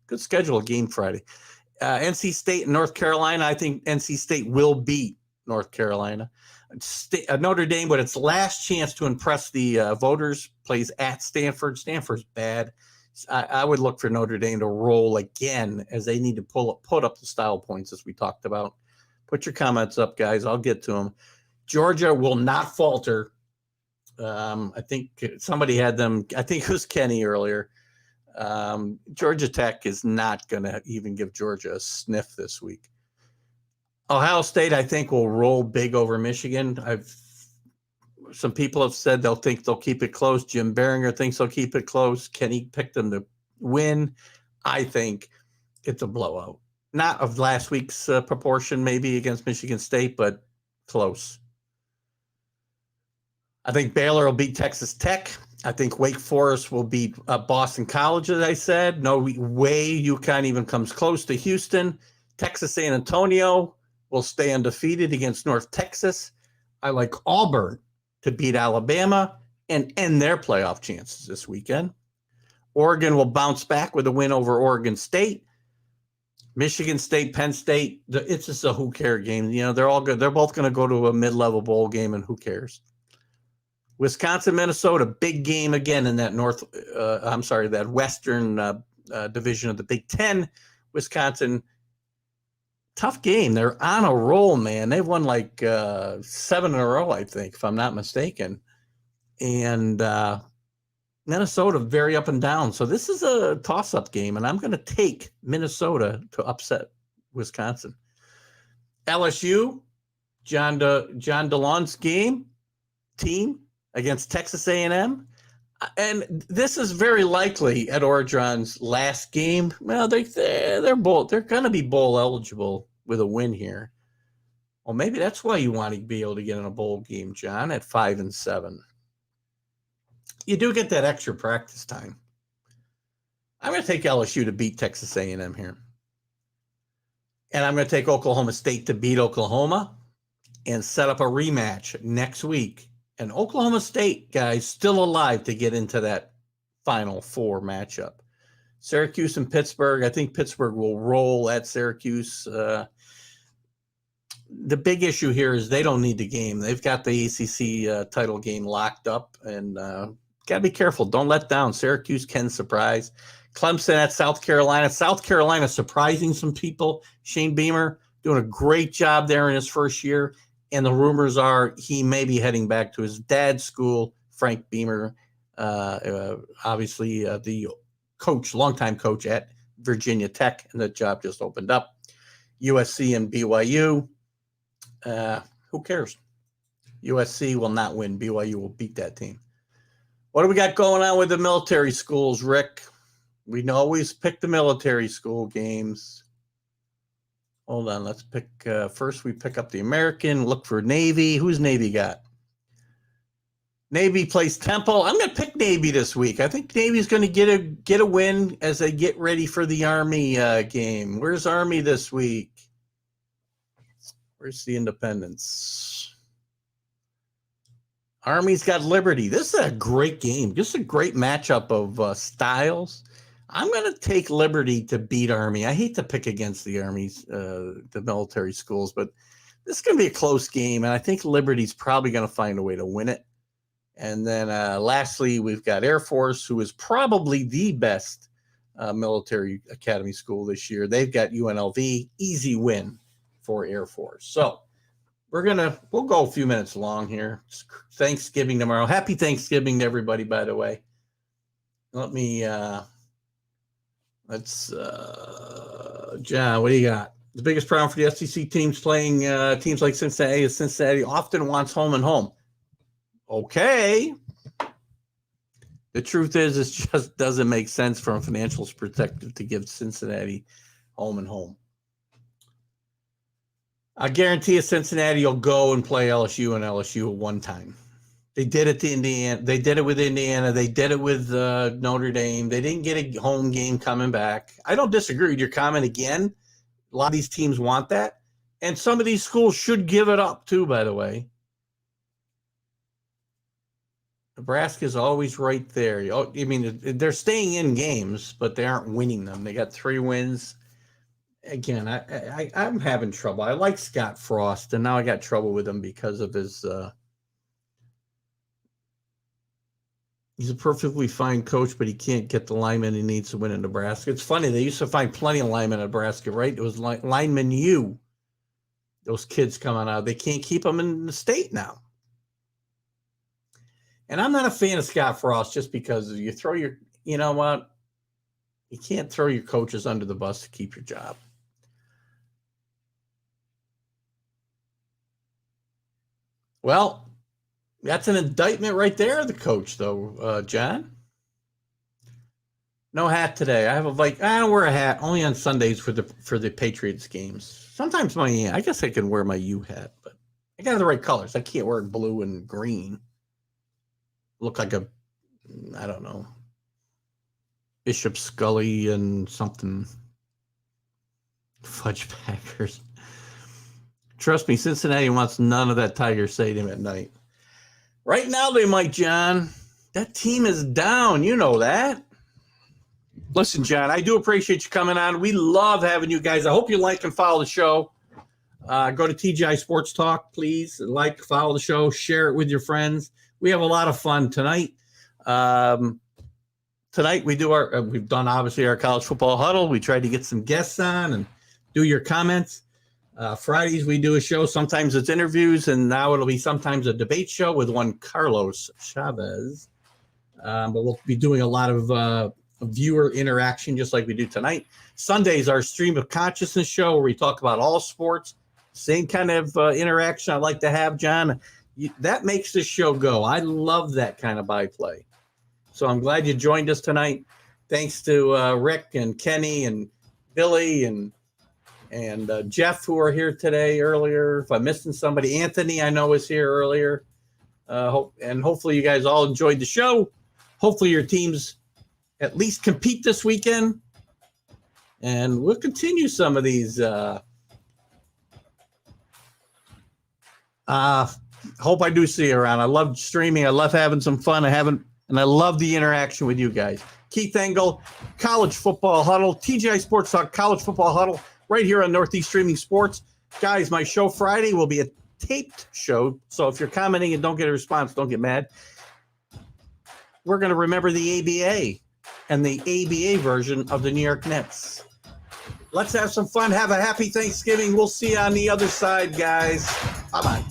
Good schedule game Friday. NC State and North Carolina, I think NC State will beat North Carolina. Notre Dame, but its last chance to impress the voters, plays at Stanford. Stanford's bad. I would look for Notre Dame to roll again, as they need to put up the style points, as we talked about. Put your comments up, guys. I'll get to them. Georgia will not falter I think somebody had them. I think it was Kenny earlier. Georgia Tech is not going to even give Georgia a sniff this week. Ohio State, I think, will roll big over Michigan. Some people have said they'll keep it close. Jim Biringer thinks they'll keep it close. Kenny picked them to win. I think it's a blowout. Not of last week's proportion, maybe against Michigan State, but close. I think Baylor will beat Texas Tech. I think Wake Forest will beat Boston College, as I said. No way UConn even comes close to Houston. Texas San Antonio will stay undefeated against North Texas. I like Auburn to beat Alabama and end their playoff chances this weekend. Oregon will bounce back with a win over Oregon State. Michigan State, Penn State, it's just a who cares game. You know, they're all good. They're both going to go to a mid-level bowl game, and who cares? Wisconsin, Minnesota, big game again in that that Western division of the Big Ten. Wisconsin, tough game. They're on a roll, man. They've won like 7 in a row, I think, if I'm not mistaken. And Minnesota, very up and down. So this is a toss-up game, and I'm going to take Minnesota to upset Wisconsin. LSU, John DeLonge's team against Texas A&M. And this is very likely at Orgeron's last game. Well, they're going to be bowl eligible with a win here. Well, maybe that's why you want to be able to get in a bowl game, John, at 5-7. You do get that extra practice time. I'm going to take LSU to beat Texas A&M here. And I'm going to take Oklahoma State to beat Oklahoma and set up a rematch next week. And Oklahoma State, guys, still alive to get into that Final Four matchup. Syracuse and Pittsburgh. I think Pittsburgh will roll at Syracuse. The big issue here is they don't need the game. They've got the ACC title game locked up, and got to be careful. Don't let down. Syracuse can surprise. Clemson at South Carolina. South Carolina surprising some people. Shane Beamer doing a great job there in his first year. And the rumors are he may be heading back to his dad's school, Frank Beamer, obviously the longtime coach at Virginia Tech, and that job just opened up. USC and BYU, who cares? USC will not win. BYU will beat that team. What do we got going on with the military schools, Rick? We always pick the military school games. Hold on, let's pick first. We pick up the American, look for Navy. Who's Navy got? Navy plays Temple. I'm going to pick Navy this week. I think Navy's going to get a win as they get ready for the Army game. Where's Army this week? Where's the Independence? Army's got Liberty. This is a great game. Just a great matchup of styles. I'm going to take Liberty to beat Army. I hate to pick against the Army's, the military schools, but this is going to be a close game, and I think Liberty's probably going to find a way to win it. And then lastly, we've got Air Force, who is probably the best military academy school this year. They've got UNLV, easy win for Air Force. So we'll go a few minutes long here. It's Thanksgiving tomorrow. Happy Thanksgiving to everybody, by the way. John, what do you got? The biggest problem for the SEC teams playing teams like Cincinnati is Cincinnati often wants home and home. Okay. The truth is, it just doesn't make sense from a financial perspective to give Cincinnati home and home. I guarantee you Cincinnati will go and play LSU and LSU one time. They did it to Indiana. They did it with Indiana. They did it with Notre Dame. They didn't get a home game coming back. I don't disagree with your comment again. A lot of these teams want that. And some of these schools should give it up too, by the way. Nebraska's always right there. I mean, they're staying in games, but they aren't winning them. They got 3 wins. Again, I'm having trouble. I like Scott Frost, and now I got trouble with him because of his he's a perfectly fine coach, but he can't get the linemen he needs to win in Nebraska. It's funny. They used to find plenty of linemen in Nebraska, right? It was like lineman U. Those kids coming out. They can't keep them in the state now. And I'm not a fan of Scott Frost just because you throw your, you know what? You can't throw your coaches under the bus to keep your job. Well, that's an indictment right there of the coach, though, John. No hat today. I don't wear a hat only on Sundays for the Patriots games. Sometimes I guess I can wear my U hat, but I got the right colors. I can't wear blue and green. Look like I don't know, Bishop Scully and something. Fudge Packers. Trust me, Cincinnati wants none of that Tiger Stadium at night. Right now they might, John. That team is down. You know that. Listen, John, I do appreciate you coming on. We love having you guys. I hope you like and follow the show. Go to TGI Sports Talk, please. Like, follow the show, share it with your friends. We have a lot of fun tonight. Tonight we've done obviously our college football huddle. We tried to get some guests on and do your comments. Fridays we do a show. Sometimes it's interviews, and now it'll be sometimes a debate show with one Carlos Chavez. But we'll be doing a lot of viewer interaction just like we do tonight. Sundays, our Stream of Consciousness show where we talk about all sports. Same kind of interaction I like to have, John. That makes this show go. I love that kind of byplay. So I'm glad you joined us tonight. Thanks to Rick and Kenny and Billy and Jeff, who are here today earlier. If I'm missing somebody, Anthony, I know, was here earlier. Hopefully you guys all enjoyed the show. Hopefully your teams at least compete this weekend. And we'll continue some of these. Hope I do see you around. I love streaming. I love having some fun. And I love the interaction with you guys. Keith Engel, College Football Huddle, TGI Sports Talk, College Football Huddle, right here on Northeast Streaming Sports. Guys, my show Friday will be a taped show. So if you're commenting and don't get a response, don't get mad. We're going to remember the ABA and the ABA version of the New York Nets. Let's have some fun. Have a happy Thanksgiving. We'll see you on the other side, guys. Bye-bye.